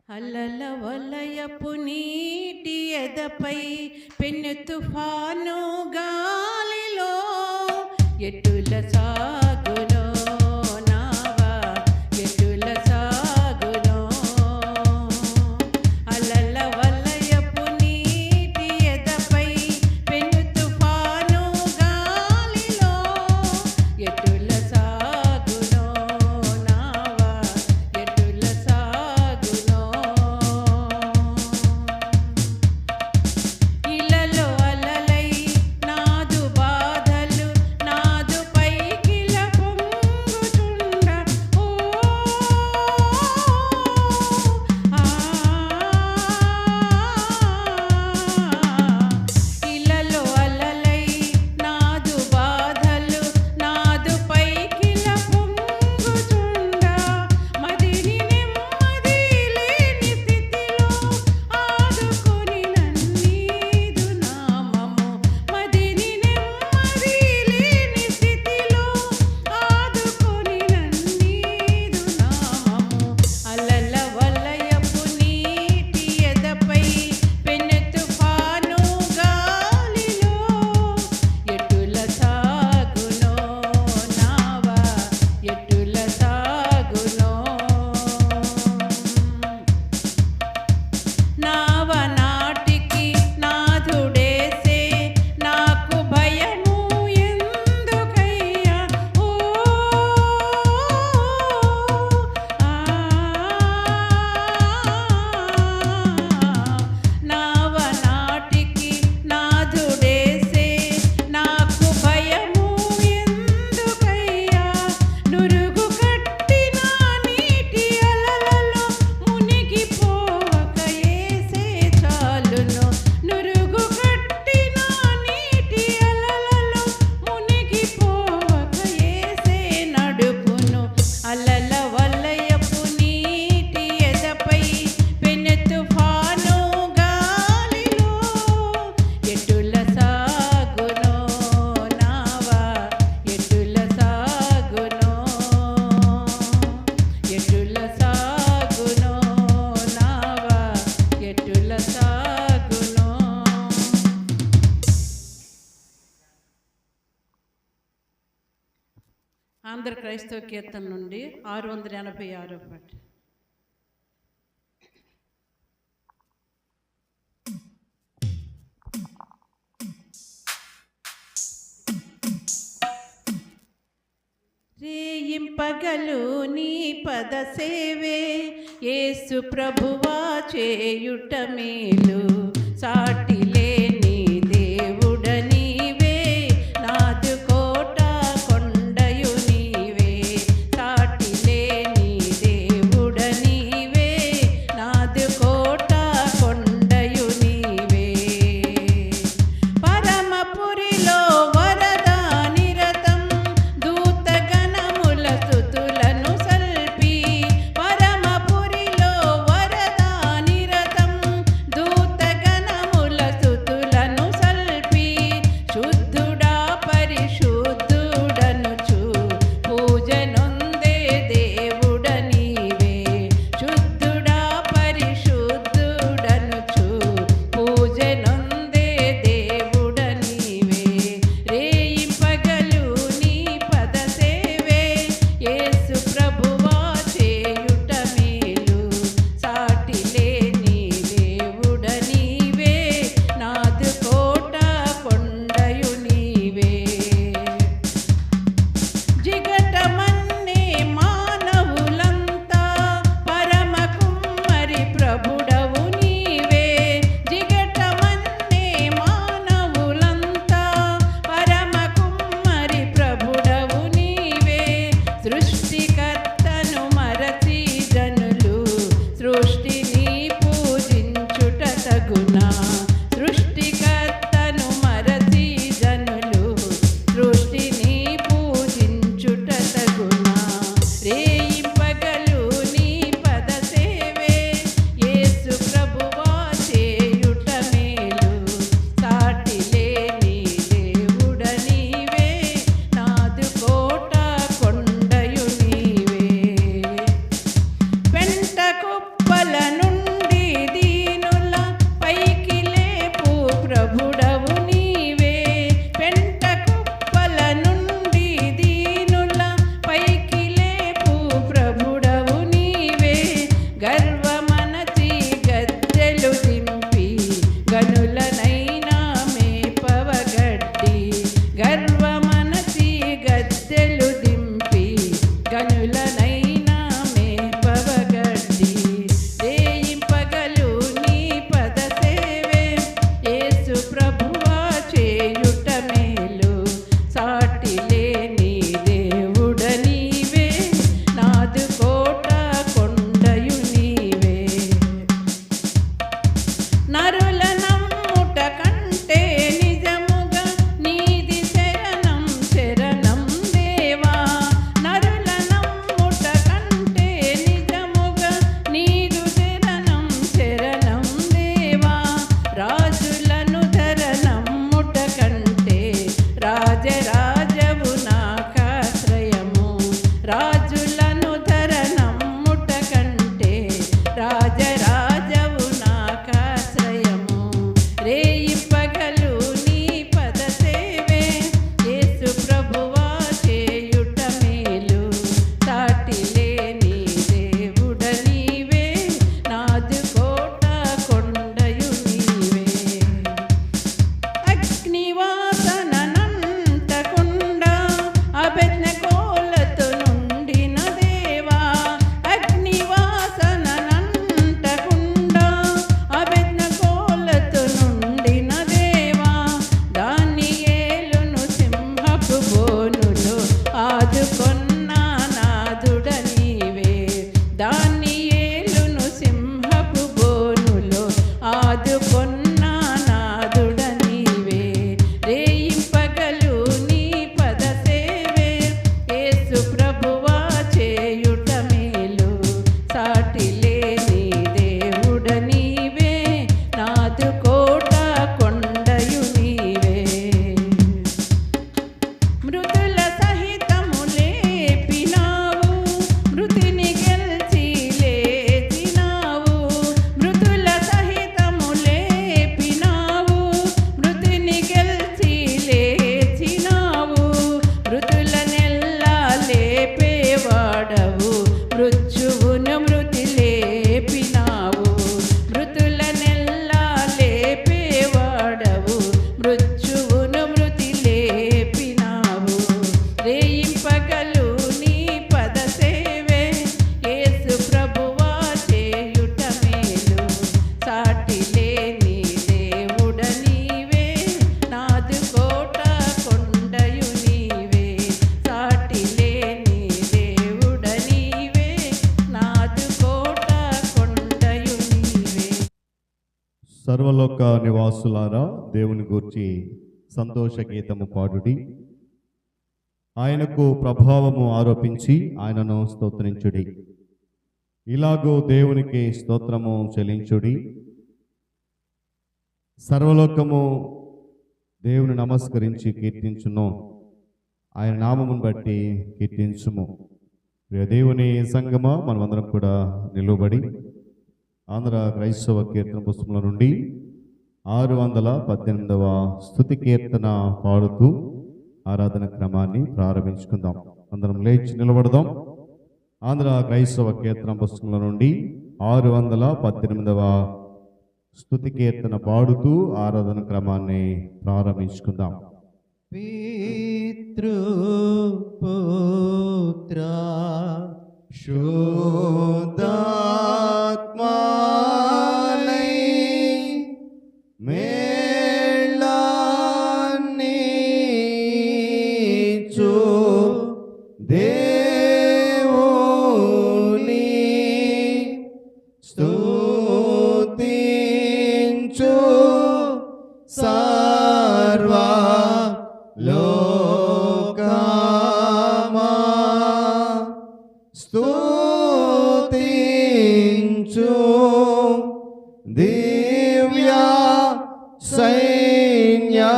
అలల వలయపు నీటి ఎదపై పెను తుఫాను గాలిలో ఎటుల సాగునో నావా ఎటుల సాగునో. అలల వలయపు నీటి ఎదపై పెను తుఫాను గాలిలో ఎటుల సాగునో నావా ఎటుల సాగునో. ఇలలో అలలై నాదు బాధలు నాదు పైకిల పొంగుచుండ ఓ ఇలలో అలలై నాదు బాధలు నాదు పైకిల పొంగుచుండ మదిని నెమ్మది లేని స్థితిలో ఆదుకొని నన్నీదు నామము. మదిని నెమ్మది లేని స్థితిలో ఆదుకొని నన్నీదు నామము. అలల వలయపు నీటి ఎదపై పెను తుఫాను గాలిలో ఎటుల సాగునో నావా ఎటుల సాగునో. నావ నాటికి నాథుడేసే నాకు భయము ఎందుకయ్యా ఓ నావ నాటికి నాథుడేసే నాకు భయము ఎందుకయ్యా. నురుగు కట్టిన నీటి అలలలో మునిగిపోవక యేసే చాలును. నురుగు కట్టిన నీటి అలలలో మునిగిపోవక యేసే నడుపును. అలల వలయపు నీటి ఎదపై పెను తుఫాను గాలిలో ఎటుల సాగునో నావా ఎటుల సాగునో ఎటుల సాగునో నావా ఎటుల సాగునో. ఆంధ్ర క్రైస్తవ కీర్తన నుండి 686 పాట. రేయింపగలు నీ పద సేవే యేసు ప్రభువా చేయుట మేలు. సాటి లేని దేవుడ నీవే నాదు కోట కొండయు నీవే. సాటి లేని దేవుడ నీవే నాదు కోట కొండయు నీవే. పరమపురిలో వరద నిరతం దూతగణముల స్తుతులను సల్పి. పరమపురిలో వరద నిరతం దూతగణముల స్తుతులను సల్పి. శుద్ధుడా పరిశుద్ధుడనుచు పూజనొందే దేవుడ నీవే. శుద్ధుడా పరిశుద్ధుడనుచు పూజనొందే దేవుడ నీవే. రేయింపగలు నీ పద సేవే యేసు ప్రభువా చేయుట మేలు. సాటి లేని దేవుడ నీవే నాదు కోట కొండయు నీవే. జిగటమన్నే మానవులంతా పరమ కుమ్మరి ప్రభుడవు నీవే. జిగటమన్నే మానవులంతా పరమ కుమ్మరి ప్రభుడవు నీవే. సృష్టికర్తను మరచి జనులు సృష్టిని పూజించుట తగునా. సృష్టికర్తను మరచి జనులు సృష్టిని పూజించుట తగునా. రేయింపగలు నీ పద సేవే యేసు ప్రభువా చేయుట మేలు. సాటి లేని దేవుడ నీవే నాదు కోట కొండయు నీవే. పెంట కుప్పల నుండి రాజరాజవు నాకాశ్రయము, రేయి పగలు నీ పద సేవే, యేసు ప్రభువా చేయుట మేలు, సాటి లేని దేవుడ నీవే, నాదు కోట కొండయు నీవే. అగ్నివాసనంతకుండా అబెద్నెగోలతో నుండిన దేవా, అగ్నివాసనంతకుండా అబెద్నెగోలతో నుండిన దేవా, దానియేలును సింహపు బోనులో ఆదుకొన్న నాదుడ నీవే, దానియేలును సింహపు బోనులో ఆదుకొన్న నాదుడ నీవే. రేయింపగలు నీ పద సేవే, యేసు ప్రభువా చేయుట మేలు, సాటి లేని దేవుడ నీవే, నాదు కోట కొండయు నీవే. మృతుల సహితము లేపినావు, మృతిని గెలిచి లేచినావు, మృతుల సహితము లేపినావు, మృతిని గెలిచి లేచినావు, మృతులనెల్లా లేపేవాడవు, మృత్యువును మృతి లేపినావు, మృతులనెల్లా లేపేవాడవు, మృత్యువును మృతి లేపినావు. రేయింపగలు నీ పద సేవే, యేసు ప్రభువా చేయుట మేలు, సాటి లేని దేవుడ నీవే, నాదు కోట కొండయు నీవే, సాటి లేని దేవుడ నీవే, నాదు కోట కొండయు నీవే. సర్వలోక నివాసులారా, దేవుని గూర్చి సంతోష గీతము పాడుడి, ఆయనకు ప్రభావము ఆరోపించి ఆయనను స్తోత్రించుడి. ఇలాగూ దేవునికి స్తోత్రము చెల్లించుడి. సర్వలోకము దేవుని నమస్కరించి కీర్తించును, ఆయన నామమును బట్టి కీర్తించుము. ప్రియ దేవుని సంగమా, మనమందరం కూడా నిలువబడి ఆంధ్ర క్రైస్తవ కీర్తన పుస్తకంలో నుండి 618వ స్తుతి కీర్తన పాడుతూ ఆరాధన క్రమాన్ని ప్రారంభించుకుందాం. అందరం లేచి నిలబడదాం. ఆంధ్ర క్రైస్తవ కీర్తన పుస్తకంలో నుండి 618వ స్తుతి కీర్తన పాడుతూ ఆరాధన క్రమాన్ని ప్రారంభించుకుందాం. పితృపుత్ర శుద్ధాత్మానై మేళాన్నిచు దేవుని స్తుతించు సర్వ లోకమా, స్తుతించు దివ్య సైన్యమా.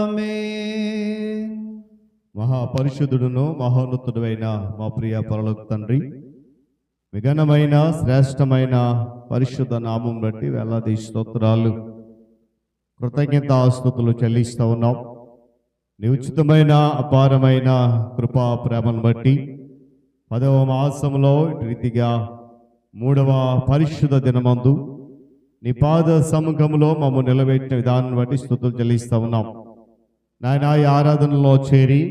ఆమేన్. మహాపరిశుద్ధుడును మహోన్నతుడైన మా ప్రియ పరలోక తండ్రి, విఘనమైన శ్రేష్టమైన పరిశుద్ధ నామం బట్టి వేలాది స్తోత్రాలు, కృతజ్ఞతాస్తుతులు చెల్లిస్తూ ఉన్నాం. నీ ఉచితమైన అపారమైన కృపా ప్రేమను బట్టి 10వ మాసంలో ఇటు రీతిగా 3వ పరిశుద్ధ దినమందు నీ పాద సముఖంలో మమ్మల్ని నిలబెట్టిన విధానం బట్టి స్తుతులు చెల్లిస్తూ ఉన్నాం. నాయన, ఈ ఆరాధనలో చేరి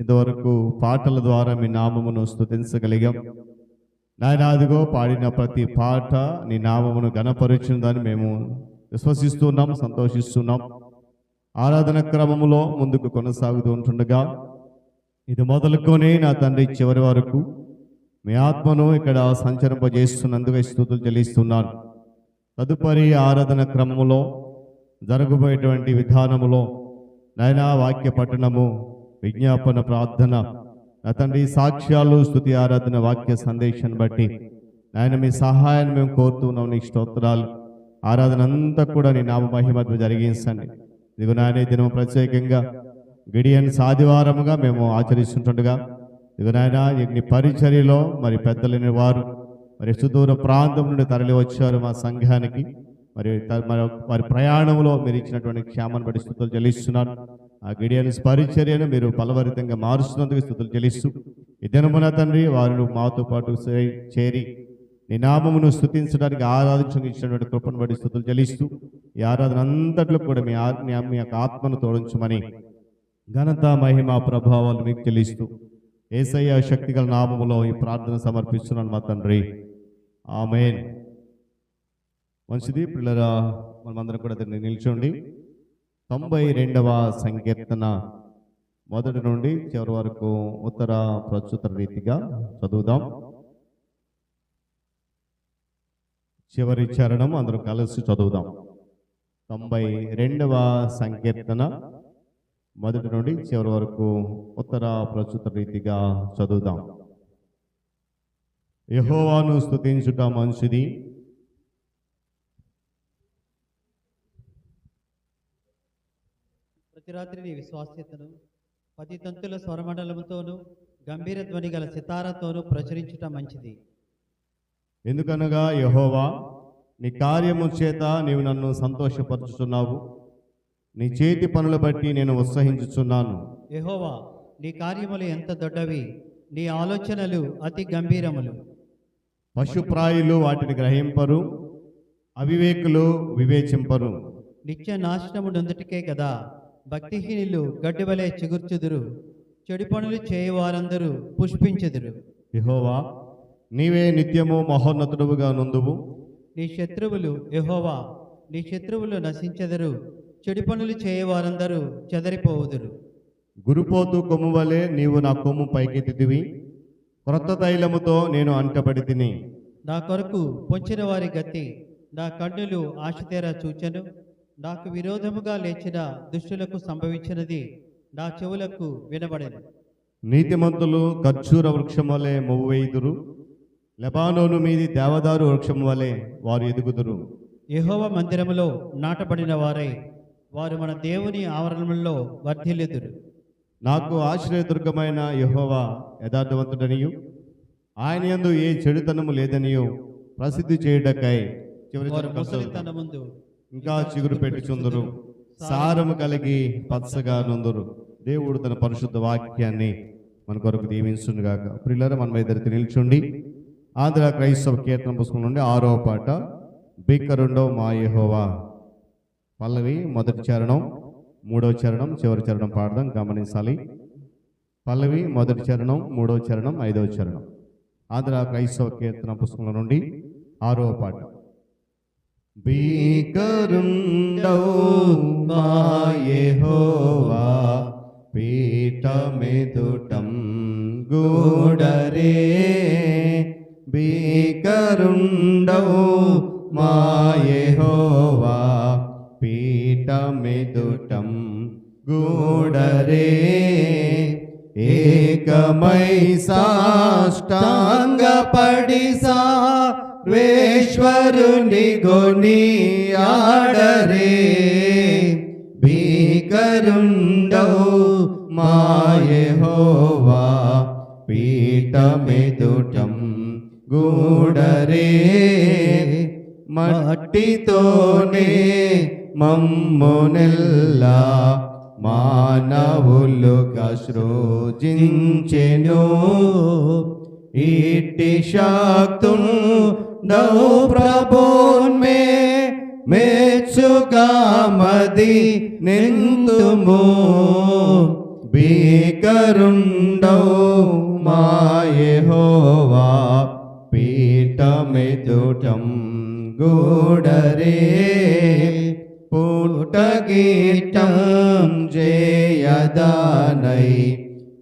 ఇంతవరకు పాటల ద్వారా మీ నామమును స్తుతించగలిగాం. నాయన, అదిగో పాడిన ప్రతి పాట నీ నామమును ఘనపరుచుందని మేము విశ్వసిస్తున్నాం, సంతోషిస్తున్నాం. ఆరాధన క్రమములో ముందుకు కొనసాగుతూ ఉంటుండగా ఇది మొదలుకొని నా తండ్రి చివరి వరకు మీ ఆత్మను ఇక్కడ సంచరింపజేస్తున్నందుకు స్తుతులు చెల్లిస్తున్నాను. తదుపరి ఆరాధన క్రమములో జరగబోయేటువంటి విధానములో నాయన వాక్య పఠనము, విజ్ఞాపన, ప్రార్థన, నా తండ్రి సాక్ష్యాలు, స్తుతి, ఆరాధన, వాక్య సందేశాన్ని బట్టి నాయన మీ సహాయాన్ని మేము కోరుతున్నాం. నీ స్తోత్రాలు. ఆరాధన అంతా కూడా నీ నామ మహిమను జరిగించండి. ఇదిగో నాయన దినం ప్రత్యేకంగా గిడియన్ ఆదివారముగా మేము ఆచరిస్తుండగా ఇక నాయన నీ పరిచర్యలో మరి పెద్దలని వారు మరి సుదూర ప్రాంతం నుండి తరలి వచ్చారు మా సంఘానికి. మరి వారి ప్రయాణంలో మీరు ఇచ్చినటువంటి క్షేమాన్ని బట్టి స్తుతులు చెల్లిస్తున్నాను. ఆ గిడియన్స్ పరిచర్యను మీరు ఫలభరితంగా మారుస్తున్నందుకు స్తుతులు చెల్లిస్తూ, ఈ దినమున తండ్రి వారు మాతో పాటు చేరి నీ నామమును స్తుతించడానికి ఆరాధించడానికి ఇచ్చినటువంటి కృపను బట్టి స్తుతులు చెల్లిస్తూ, ఈ ఆరాధన అంతట్లో కూడా మీ యొక్క ఆత్మను తోడించమని ఘనత మహిమ ప్రభావాలు మీకు చెల్లిస్తూ యేసయ్య శక్తిగల నామములో ఈ ప్రార్థన సమర్పిస్తున్నాను మా తండ్రి, ఆమేన్. మంచిది పిల్లరా, మనమందరం కూడా దాన్ని నిల్చోండి. 92వ సంకీర్తన మొదటి నుండి చివరి వరకు ఉత్తర ప్రస్తుత రీతిగా చదువుదాం. చివరి చరణం అందరం కలిసి చదువుదాం. 92వ సంకీర్తన మొదటి నుండి చివరి వరకు ఉత్తర ప్రస్తుత రీతిగా చదువుదాం. యెహోవాను స్తుతించుట మంచిది, ప్రతి రాత్రి నీ విశ్వాస్యతను 10 తంతుల స్వరమండలముతోనూ గంభీర ధ్వని గల సితారతోనూ ప్రచురించుట మంచిది. ఎందుకనగా యెహోవా నీ కార్యము చేత నీవు నన్ను సంతోషపరుచుచున్నావు, నీ చేతి పనుల బట్టి నేను ఉత్సహించుచున్నాను. యెహోవా నీ కార్యములు ఎంత దొడ్డవి, నీ ఆలోచనలు అతి గంభీరములు. పశుప్రాయులు వాటిని గ్రహింపరు, అవివేకులు వివేచింపరు. నిత్య నాశనము నొందుటికే గదా భక్తిహీనులు గడ్డివలే చిగుర్చుదురు, చెడు పనులు చేయవారందరూ పుష్పించుదురు. యెహోవా నీవే నిత్యము మహోన్నతుడుగా నుందువు. నీ శత్రువులు యెహోవా నీ శత్రువులు నశించెదరు, చెడు పనులు చేయవారందరూ చెదరిపోవుదురు. గురుపోతు కొమ్ము వలె నీవు నా కొమ్ము పైకెత్తితివి, క్రొత్త తైలముతో నేను అంటబడి తిని. నా కొరకు పొంచిన వారి గతి నా కన్నులు ఆశతేరా చూచెను. నాకు విరోధముగా లేచిన దుష్టులకు సంభవించినది నా చెవులకు వినబడెను. నీతిమంతులు ఖర్జూర వృక్షం వలె మొవ్వు వేయుదురు, లెబానోను మీది దేవదారు వృక్షం వలె వారు ఎదుగుదురు. యెహోవా మందిరములో నాటబడిన వారై వారు మన దేవుని ఆవరణములో వర్ధిల్లుదురు. నాకు ఆశ్రయదుర్గమైన యెహోవా యథార్థవంతుడనియు ఆయన యందు ఏ చెడుతనము లేదనియు ప్రసిద్ధి చేయుటకై చివరి వారు చరణం ముసలితన ముందు ఇంకా చిగురు పెట్టుచుందురు, సారము కలిగి పచ్చగా నుందురు. దేవుడు తన పరిశుద్ధ వాక్యాన్ని మన కొరకు దీవించుగాక. ప్రియులారా, మన ఇద్దరికి నిల్చుండి ఆంధ్ర క్రైస్తవ కీర్తన పుస్తకం నుండి 6వ పాట భీకరుండో మా యెహోవా. పల్లవి మొదటి చరణం, 3వ చరణం, చివరి చరణం పాడదాం, గమనించాలి. పల్లవి మొదటి చరణం, 3వ చరణం, 5వ చరణం. ఆంధ్ర క్రైస్తవ కీర్తన పుస్తకం నుండి 6వ పాట. భీకరుండవు మా యెహోవా పీఠమెదుటం గూడరే. భీకరుండవు మా యెహోవా పీఠమెదుటం గూడరే. ఏకమై సాష్టాంగపడి సర్వేశ్వరుని గొని ఆడరే. భీకరుండవు మా యెహోవా పీఠమెదుటం గూడరే. మట్టితోనే మమ్మునెల్లా మానవులుగా సృజించెను. ఇట్టి శక్తుండవు ప్రభున్మే మెచ్చుగా మది నిందుము. భీకరుండవు మా యెహోవా పీఠమెదుటం గూడరే. పుట్టగీటం జయదానై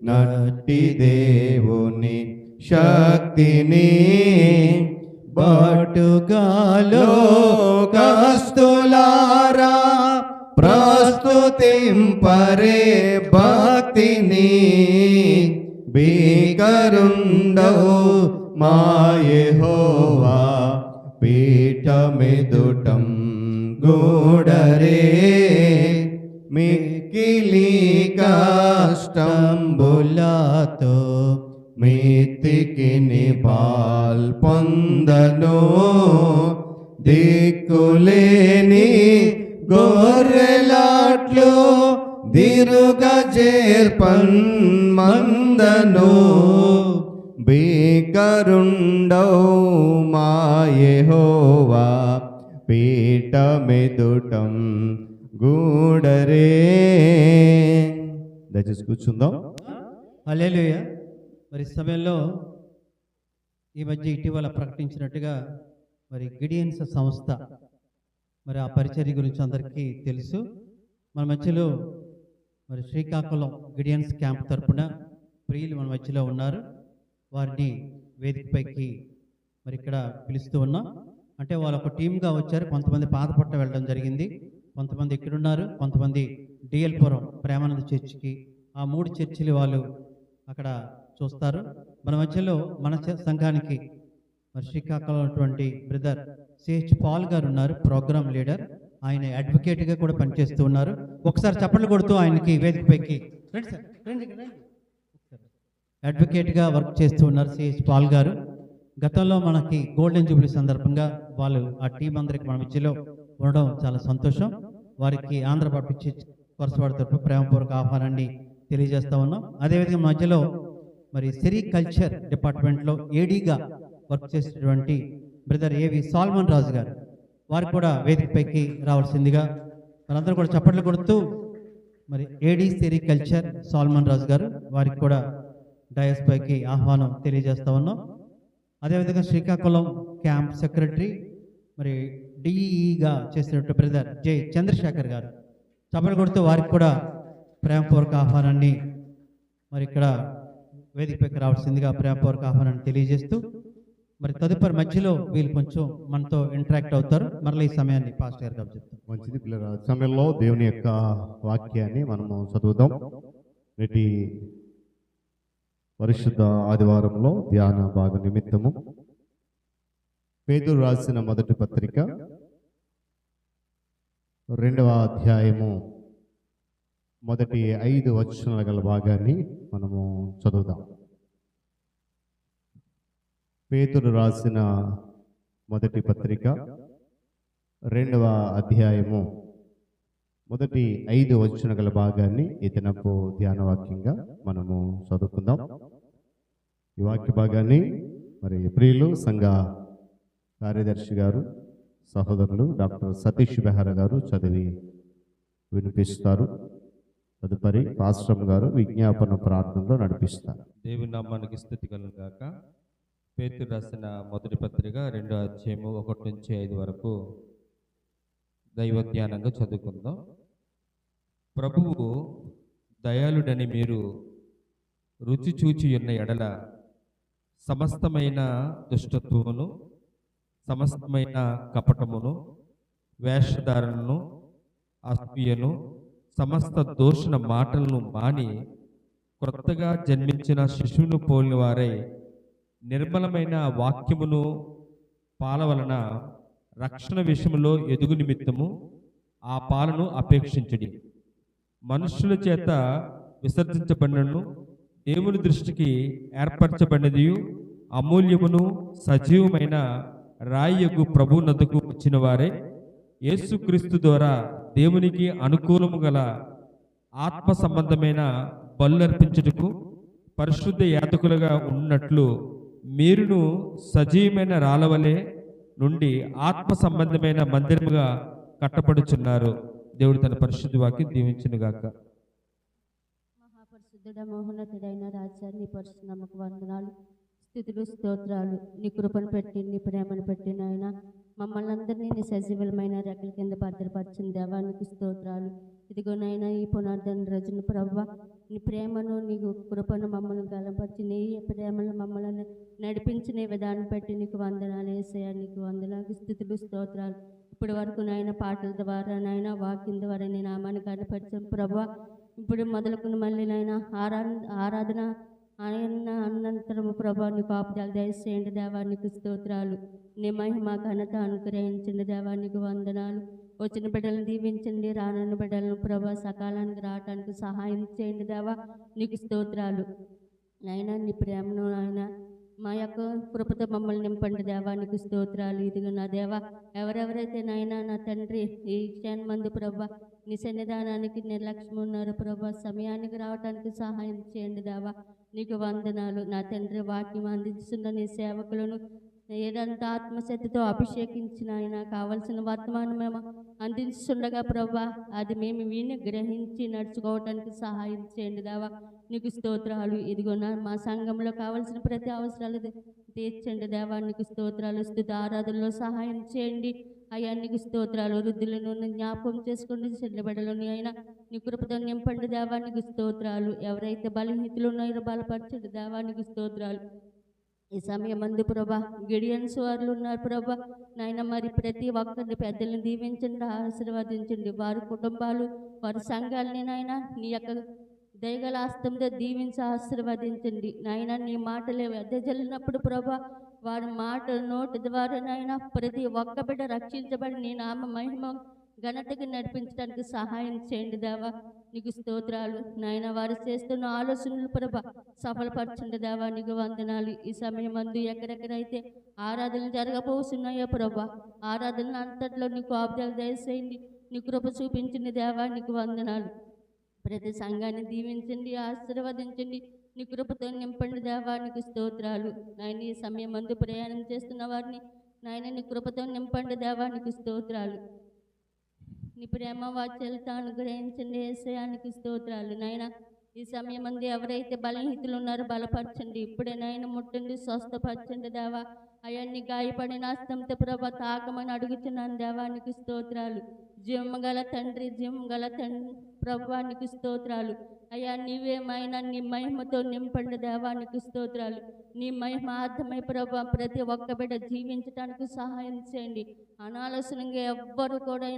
నట్టి దేవుని శక్తిని బటుగాలో కస్తులారా ప్రస్తుతింపరే భక్తిని. భీకరుండవు మా యెహోవా పీఠమెదుటం గూడరే. మిక్కిలి కష్టంబులతో మీతికి పాల్పొందను దిక్కులేని గొర్రెలాట్లు దిరుగా చేర్పన్ మందను భీకరుండౌ మా యెహోవా పీఠమెదుటం గూడరే. దయచేసి కూర్చుందాం. హల్లెలూయా. మరి సమయంలో ఈ మధ్య ఇటీవల ప్రకటించినట్టుగా మరి గిడియన్స్ సంస్థ మరి ఆ పరిచర్య గురించి అందరికీ తెలుసు. మన మధ్యలో మరి శ్రీకాకుళం గిడియన్స్ క్యాంప్ తరపున ప్రియులు మన మధ్యలో ఉన్నారు. వారిని వేదికపైకి మరి ఇక్కడ పిలుస్తూ ఉన్నాం. అంటే వాళ్ళు ఒక టీమ్గా వచ్చారు. కొంతమంది పాతపట్ట వెళ్ళడం జరిగింది, కొంతమంది ఇక్కడున్నారు, కొంతమంది డిఎల్పురం ప్రేమానంద చర్చికి, ఆ 3 చర్చిలు వాళ్ళు అక్కడ చూస్తారు. మన మధ్యలో మన సంఘానికి మరి శ్రీకాకుళం ఉన్నటువంటి బ్రదర్ సిహెచ్ పాల్ గారు ఉన్నారు, ప్రోగ్రామ్ లీడర్. ఆయన అడ్వకేట్గా కూడా పనిచేస్తూ ఉన్నారు. ఒకసారి చప్పట్లు కొడుతూ ఆయనకి వేదికపైకి రండి సార్, రండి. అడ్వకేట్గా వర్క్ చేస్తూ ఉన్నారు సిహెచ్ పాల్ గారు. గతంలో మనకి గోల్డెన్ జూబ్లీ సందర్భంగా వాళ్ళు ఆ టీం అందరికి మన మధ్యలో ఉండడం చాలా సంతోషం. వారికి ఆంధ్ర బాప్టిస్ట్ చర్చ్ కొరసవాడ తరపు ప్రేమపూర్వక ఆహ్వానాన్ని తెలియజేస్తా ఉన్నాం. అదేవిధంగా మధ్యలో మరి సెరికల్చర్ డిపార్ట్మెంట్లో ఏడీగా వర్క్ చేసేటువంటి బ్రదర్ ఏవి సాల్మన్ రాజు గారు, వారికి కూడా వేదికపైకి రావాల్సిందిగా మనందరూ కూడా చప్పట్లు కొడుతూ మరి ఏడీ సెరికల్చర్ సాల్మన్ రాజు గారు వారికి కూడా డయస్ పైకి ఆహ్వానం తెలియజేస్తా ఉన్నాం. అదేవిధంగా శ్రీకాకుళం క్యాంప్ సెక్రటరీ మరి డిఈగా చేసినట్టు బ్రదర్ జె చంద్రశేఖర్ గారు, చప్పట్లు కొడుతూ వారికి కూడా ప్రేమపూర్వక ఆహ్వానాన్ని మరి ఇక్కడ వేదికపైకి రావాల్సిందిగా ప్రేమపూర్వక ఆహ్వానాన్ని తెలియజేస్తూ మరి తదుపరి మధ్యలో వీళ్ళు కొంచెం మనతో ఇంటరాక్ట్ అవుతారు. మరలా ఈ సమయాన్ని పాస్టర్ గారు చెప్తాం. మంచిది పిల్లల సమయంలో దేవుని యొక్క వాక్యాన్ని మనము చదువుదాం. నేటి పరిశుద్ధ ఆదివారంలో ధ్యాన భాగ నిమిత్తము పేతురు రాసిన మొదటి పత్రిక 2వ అధ్యాయము మొదటి 5 వచనాల గల భాగాన్ని మనము చదువుదాం. పేతురు రాసిన మొదటి పత్రిక 2వ అధ్యాయము మొదటి 5 వచనాల గల భాగాన్ని ఈ దినపు ధ్యానవాక్యంగా మనము చదువుకుందాం. ఈ వాక్య భాగాన్ని మరి ప్రియులు సంఘ కార్యదర్శి గారు సహోదరులు డాక్టర్ సతీష్ బెహరా గారు చదివి వినిపిస్తారు. తదుపరి పాస్టర్ గారు విజ్ఞాపన ప్రార్థనలో నడిపిస్తారు. దేవుని నామానికి స్తుతి కలుగును గాక. పేతురు రాసిన మొదటి పత్రిక 2వ అధ్యాయము 1 నుంచి 5 వరకు దైవ ధ్యానంగా చదువుకుందాం. ప్రభువు దయాళుడని మీరు రుచి చూచి ఉన్న ఎడల సమస్తమైన దుష్టత్వమును, సమస్తమైన కపటమును, వేషధారణను, అసూయను, సమస్త దూషణ మాటలను మాని క్రొత్తగా జన్మించిన శిశువును పోలిన వారై నిర్మలమైన వాక్యమును పాల వలన రక్షణ విషయంలో ఎదుగు నిమిత్తము ఆ పాలను అపేక్షించుడి. మనుషుల చేత విసర్జించబడినను దేవుని దృష్టికి ఏర్పరచబడినది అమూల్యమును సజీవమైన రాయగు ప్రభు నద్దకు వచ్చిన వారే యేసుక్రీస్తు ద్వారా దేవునికి అనుకూలము గల ఆత్మ సంబంధమైన బలులర్పించుటకు పరిశుద్ధ యాజకులుగా ఉన్నట్లు మీరును సజీవమైన రాళ్ళవలే నుండి ఆత్మ సంబంధమైన మందిరముగా కట్టబడుచున్నారు. దేవుడు తన పరిశుద్ధ వాక్యం దీవించునుగాక. మహాపరిశుద్ధుడ మోహనతుడైన రాజా, నీ పరిశుద్ధ నమ్మక వందనాలు, స్థుతులు, స్తోత్రాలు. నీ కృపను పెట్టి, నీ ప్రేమను పెట్టి నాయన మమ్మల్ని అందరినీ నీ సజీవులమైన రెక్కల కింద భద్రపరిచిన దేవానికి స్తోత్రాలు. ఇదిగోనైనా ఈ పునర్ధన రోజున ప్రభువ, నీ ప్రేమను, నీ కృపను మమ్మల్ని గలపరిచి, నీ ప్రేమను మమ్మల్ని నడిపించిన విధానం పెట్టి నీకు వందనాలు యేసయ్యా. నీకు వందనాలు, స్థుతులు, స్తోత్రాలు. ఇప్పటి వరకు నాయన పాటల ద్వారా, నాయన వాక్యం ద్వారా నీ నామాన్ని కనపరిచాం ప్రభువ. ఇప్పుడు మొదలుకున్న మళ్ళీ నాయన ఆరాధన ఆయన అనంతరము ప్రభా నీ కాపుదల దయచేయండి దేవా. నీకు స్తోత్రాలు. నీ మహిమ ఘనత అనుగ్రహించండి దేవా. నీకు వందనాలు. వచ్చిన బిడ్డలను దీవించండి, రానున్న బిడ్డలను ప్రభా సకాలానికి రావటానికి సహాయం చేయండి దేవా. నీకు స్తోత్రాలు. నాయన నీ ప్రేమను ఆయన మా యొక్క కృపతో మమ్మల్ని నింపండి దేవానికి స్తోత్రాలు. ఇదిగో నా దేవా, ఎవరెవరైతే నాయన నా తండ్రి ఈ క్షణం మంది ప్రభా నీ సన్నిధానానికి నిర్లక్ష్యం ఉన్నారు ప్రభా, సమయానికి రావడానికి సహాయం చేయండి దేవా. నీకు వందనాలు నా తండ్రి. వాక్యం అందిస్తున్న నీ సేవకులను ఏదంతా ఆత్మశక్తితో అభిషేకించిన ఆయన కావలసిన వర్తమానం మేము అందిస్తుండగా ప్రభా అది మేము విని గ్రహించి నడుచుకోవటానికి సహాయం చేయండి దేవా. నీకు స్తోత్రాలు. ఇదిగో మా సంఘంలో కావలసిన ప్రతి అవసరాలు తీర్చండి దేవా. నీకు స్తోత్రాలు. స్తుతి ఆరాధనలో సహాయం చేయండి అయ్యా. నీకు స్తోత్రాలు. వృద్ధులను జ్ఞాపకం చేసుకోండి, చెల్లబడలోని అయినా నీ కృపతో నింపండి దేవా. నీకు స్తోత్రాలు. ఎవరైతే బలహీనతలు ఉన్నారో బలపరచండి దేవా. నీకు స్తోత్రాలు. ఈ సమయం మందు ప్రభా గిడియన్స్ వారు ఉన్నారు ప్రభా నాయన, మరి ప్రతి ఒక్కరిని పెద్దల్ని దీవించండి, ఆశీర్వదించండి. వారి కుటుంబాలు వారి సంఘాలని నాయన నీ యొక్క దయగల హస్తంతో దీవించి ఆశీర్వదించండి నాయన. నీ మాటలే వెదజల్లినప్పుడు ప్రభా వారి మాట నోటి ద్వారా నాయన ప్రతి ఒక్క బిడ్డ రక్షించబడి నీ నామ మహిమ ఘనతకి నడిపించడానికి సహాయం చేయండి దేవా. నీకు స్తోత్రాలు నాయన. వారు చేస్తున్న ఆలోచనలు ప్రభ సఫలపరచండి దేవా. నీకు వందనాలు. ఈ సమయం అందు ఎక్కడెక్కడైతే ఆరాధనలు జరగబోతున్నాయో ప్రభా ఆరాధనలు అంతట్లో నీకు ఆబ్దాలు దయచేయండి, నీ కృప చూపించండి దేవా. నీకు వందనాలు. ప్రతి సంఘాన్ని దీవించండి, ఆశీర్వదించండి, నీ కృపతో నింపండి దేవా. నీకు స్తోత్రాలు నాయన. ఈ సమయం అందు ప్రయాణం చేస్తున్న వారిని నాయన నీ కృపతో నింపండి దేవా. నీకు స్తోత్రాలు. నీ ప్రేమ వాత్సల్యత అనుగ్రహించండి యేసయ్యానికి స్తోత్రాలు నాయన. ఈ సమయం అందు ఎవరైతే బలహీనతలు ఉన్నారో బలపరచండి, ఇప్పుడే నాయన ముట్టండి, స్వస్థపరచండి దేవా. అయన్ని గాయపడిన హస్తంతో ప్రభ తాకమని అడుగుతున్నాను దేవానికి స్తోత్రాలు. జీవగల తండ్రి, జీవగల తండ్రి ప్రభువానికి స్తోత్రాలు అయ్యా. నీవేమైనా నీ మహిమతో నింపండి దేవానికి స్తోత్రాలు. నీ మహిమ అర్థమై ప్రభా ప్రతి ఒక్క బిడ్డ జీవించడానికి సహాయం చేయండి. అనాలోచనంగా ఎవ్వరు కూడా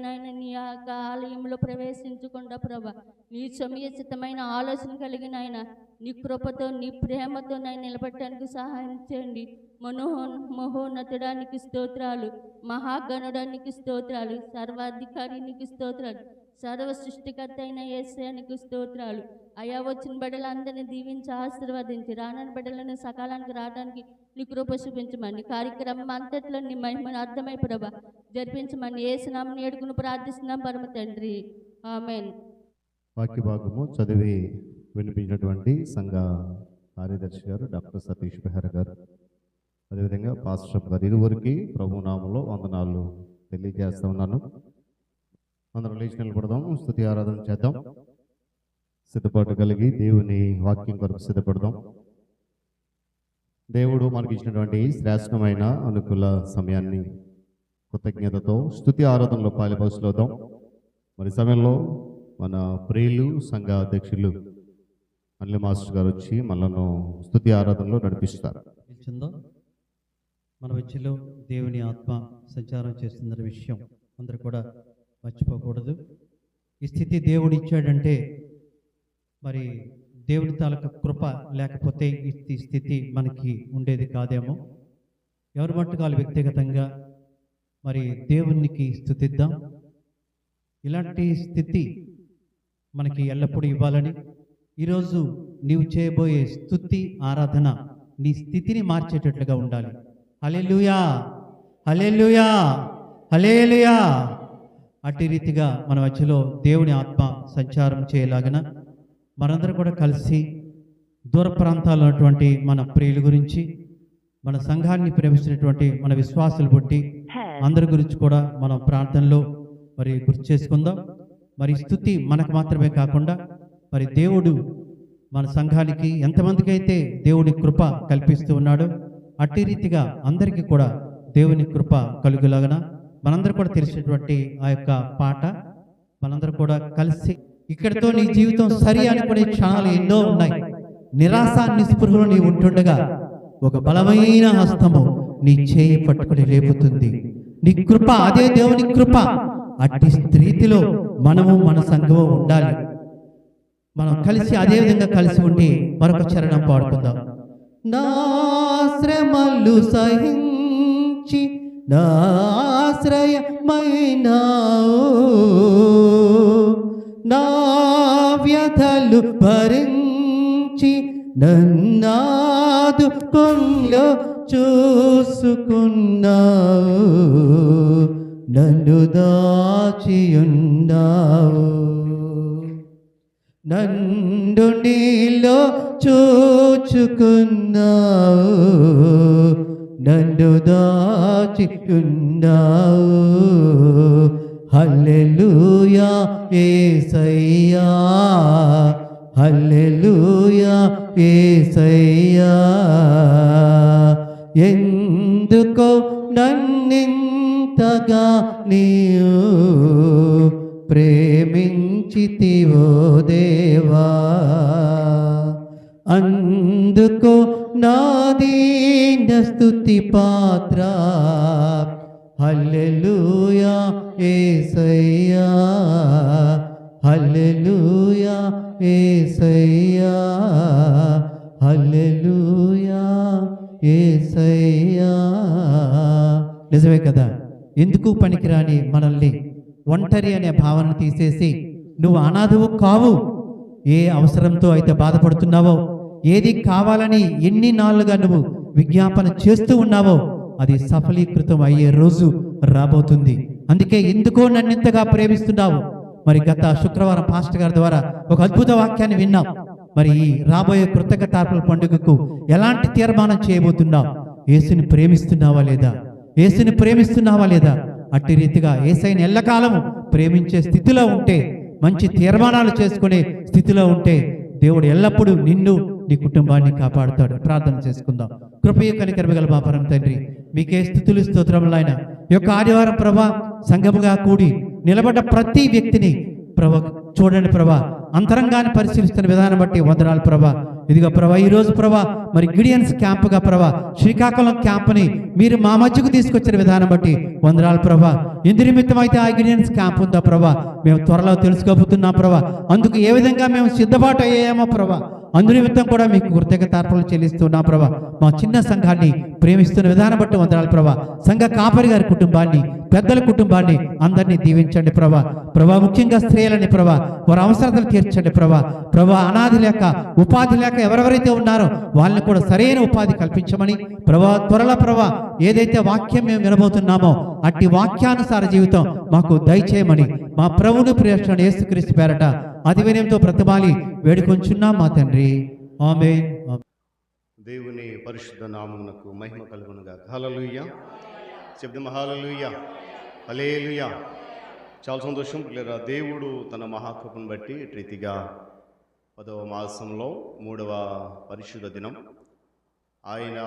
నీ యొక్క ఆలయంలో ప్రవేశించకుండా ప్రభా నీ సమయోచితమైన ఆలోచన కలిగిన ఆయన నీ కృపతో నీ ప్రేమతో నేను నిలబెట్టడానికి సహాయం చేయండి. మహోన్నతుడానికి స్తోత్రాలు, మహాగణుడానికి స్తోత్రాలు, సర్వాధికారికి స్తోత్రాలు, సర్వ సృష్టికర్త అయిన యేసయ్యానికి స్తోత్రాలు అయా. వచ్చిన బిడ్డలందరినీ దీవించి ఆశీర్వదించి రానని బిడ్డలను సకాలానికి రావడానికి నీ కృప చూపించమని కార్యక్రమం అంతట్లో నీ మహిమను అర్థమై ప్రభ జరిపించమని యేసునామమున వేడుకుని ప్రార్థిస్తున్నాం పరమ తండ్రి, ఆమేన్. వాక్య భాగము చదివి వినిపించినటువంటి సంఘ కార్యదర్శి గారు డాక్టర్ సతీష్ బెహర్ గారు, అదేవిధంగా పాస్టర్ గారు, ఇరువురికి ప్రభు నామములో వందనాలు తెలియజేస్తా ఉన్నాను. అందరం లేచి నిలబడదాం, స్తుతి ఆరాధన చేద్దాం. సిద్ధపాటు కలిగి దేవుని వాక్యం కొరకు సిద్ధపడదాం. దేవుడు మనకి ఇచ్చినటువంటి శ్రేష్టమైన అనుకూల సమయాన్ని కృతజ్ఞతతో స్తుతి ఆరాధనలో పాలిపంచులవుదాం. మరి సమయంలో మన ప్రియులు సంఘ అధ్యక్షులు అనిల్ మాస్టర్ గారు వచ్చి మనను స్తుతి ఆరాధనలో నడిపిస్తారు. మన మధ్యలో దేవుని ఆత్మ సంచారం చేస్తున్న విషయం అందరూ కూడా మర్చిపోకూడదు. ఈ స్థితి దేవుడు ఇచ్చాడంటే మరి దేవుడి తాలూకా కృప లేకపోతే ఈ స్థితి మనకి ఉండేది కాదేమో. ఎవరి మట్టుకు వాళ్ళు వ్యక్తిగతంగా మరి దేవునికి స్తుతిద్దాం. ఇలాంటి స్థితి మనకి ఎల్లప్పుడూ ఇవ్వాలని ఈరోజు నీవు చేయబోయే స్తుతి ఆరాధన నీ స్థితిని మార్చేటట్లుగా ఉండాలి. హల్లెలూయా, హల్లెలూయా, హల్లెలూయా. అట్టి రీతిగా మన మధ్యలో దేవుని ఆత్మ సంచారం చేయలాగిన మనందరం కూడా కలిసి దూర ప్రాంతాల్లో ఉన్నటువంటి మన ప్రియుల గురించి, మన సంఘాన్ని ప్రేమిస్తున్నటువంటి మన విశ్వాసులు బట్టి అందరి గురించి కూడా మనం ప్రార్థనలో మరి గుర్తు చేసుకుందాం. మరి స్తుతి మనకు మాత్రమే కాకుండా మరి దేవుడు మన సంఘానికి ఎంతమందికి అయితే దేవుని కృప కల్పిస్తూ ఉన్నాడో అట్టి రీతిగా అందరికీ కూడా దేవుని కృప కలుగులాగన మనందరూ కూడా తెలిసినటువంటి ఆ యొక్క పాట మనందరూ కూడా కలిసి ఇక్కడితో నీ జీవితం సరి అనుకునే క్షణాలు ఎన్నో ఉన్నాయి. నిరాశ నిస్పృహలో నీ ఉంటుండగా ఒక బలమైన హస్తము నీ చేయి పట్టుకుని లేపుతుంది. నీ కృప అదే దేవుని కృప. అట్టి స్థితిలో మనము మన సంఘము ఉండాలి. మనం కలిసి అదే విధంగా కలిసి ఉండి మరొక చరణం పాడుకుందాం. నా శ్రమలు సహించి నా ఆశ్రయమైనావు, నా వ్యధలు భరించి నన్ను నన్నాదుకొంలో చూసుకున్నావు, నన్ను దాచియున్నావు. నన్ను నీలో చూచుకున్నావు, నన్ను దాచియున్నావు. హల్లెలూయా యేసయ్యా, హల్లెలూయా యేసయ్యా. ఎందుకో నన్నింతగా నీవు ప్రేమించితివో దేవా, అందుకో నా దీన స్తుతి పాత్ర. హల్లెలూయా యేసయ్యా, హల్లెలూయా యేసయ్యా, హల్లెలూయా యేసయ్యా. నిజమే కదా, ఎందుకు పనికిరాని మనల్ని ఒంటరి అనే భావన తీసేసి నువ్వు అనాథవు కావు. ఏ అవసరంతో అయితే బాధపడుతున్నావో, ఏది కావాలని ఎన్ని నాళ్ళుగా నువ్వు విజ్ఞాపన చేస్తూ ఉన్నావో అది సఫలీకృతం అయ్యే రోజు రాబోతుంది. అందుకే ఎందుకో నన్ను ఇంతగా ప్రేమిస్తున్నావు. మరి గత శుక్రవారం పాస్టర్ గారి ద్వారా ఒక అద్భుత వాక్యాన్ని విన్నాం. మరి ఈ రాబోయే కృతజ్ఞతార్పణ పండుగకు ఎలాంటి తీర్మానం చేయబోతున్నావు? యేసుని ప్రేమిస్తున్నావా లేదా? యేసుని ప్రేమిస్తున్నావా లేదా? అట్టి రీతిగా యేసయ్యని ఎల్లకాలము ప్రేమించే స్థితిలో ఉంటే, మంచి తీర్మానాలు చేసుకునే స్థితిలో ఉంటే దేవుడు ఎల్లప్పుడూ నిన్ను నీ కుటుంబాన్ని కాపాడుతాడు. ప్రార్థన చేసుకుందాం. కృపయ కనికరమ గల మా పరమ తండ్రి, మీకే స్తుతులు స్తోత్రములైన ఈ యొక్క ఆదివారం ప్రభా, సంఘముగా కూడి నిలబడ్డ ప్రతి వ్యక్తిని ప్రభా చూడండి ప్రభా, అంతరంగాన్ని పరిశీలిస్తున్న విధానం బట్టి వందనాలు ప్రభా. ఇదిగో ప్రభా, ఈరోజు ప్రభా మరి గిడియన్స్ క్యాంపుగా ప్రభా శ్రీకాకుళం క్యాంపుని మీరు మా మధ్యకు తీసుకొచ్చిన విధానం బట్టి వందనాలు ప్రభా. ఎందు నిమిత్తం అయితే ఆ గిడియన్స్ క్యాంప్ ఉందా ప్రభా, మేము త్వరలో తెలుసుకోబోతున్నాం ప్రభా. అందుకు ఏ విధంగా మేము సిద్ధపాటు అయ్యామో ప్రభా, అందు నిమిత్తం కూడా మీకు కృతజ్ఞతార్పణలు చెల్లిస్తున్నాం ప్రభా. మా చిన్న సంఘాన్ని ప్రేమిస్తున్న విధానం బట్టి వందనాలు ప్రభా. సంఘ కాపరి గారి కుటుంబాన్ని, పెద్దల కుటుంబాన్ని అందరినీ దీవించండి ప్రభా. ప్రభా ముఖ్యంగా స్త్రీలని ప్రభా వారి అవసరతలు తీర్చండి ప్రభా. ప్రభా అనాది లేక ఉపాధి లేక ఎవరెవరైతే ఉన్నారో వాళ్ళని కూడా సరైన ఉపాధి కల్పించమని ప్రభా, త్వరలో ప్రభా ఏదైతే వాక్యం మేము వినబోతున్నామో అట్టి వాక్యానుసార జీవితం మాకు దయచేయమని మా ప్రభువును ప్రియమైన యేసుక్రీస్తు పేరట అతి వినయంతో ప్రతిమాలి వేడుకొంచున్నాం మా తండ్రి. ఆమేన్. దేవుని పరిశుద్ధ నామమునకు మహిమ కలుగునుగాక. హల్లెలూయా. చెప్దాం హల్లెలూయా, హల్లెలూయా. చాలా సంతోషం పిల్లరా. దేవుడు తన మహాకృపను బట్టి రీతిగా 10వ మాసంలో 3వ పరిశుద్ధ దినం ఆయన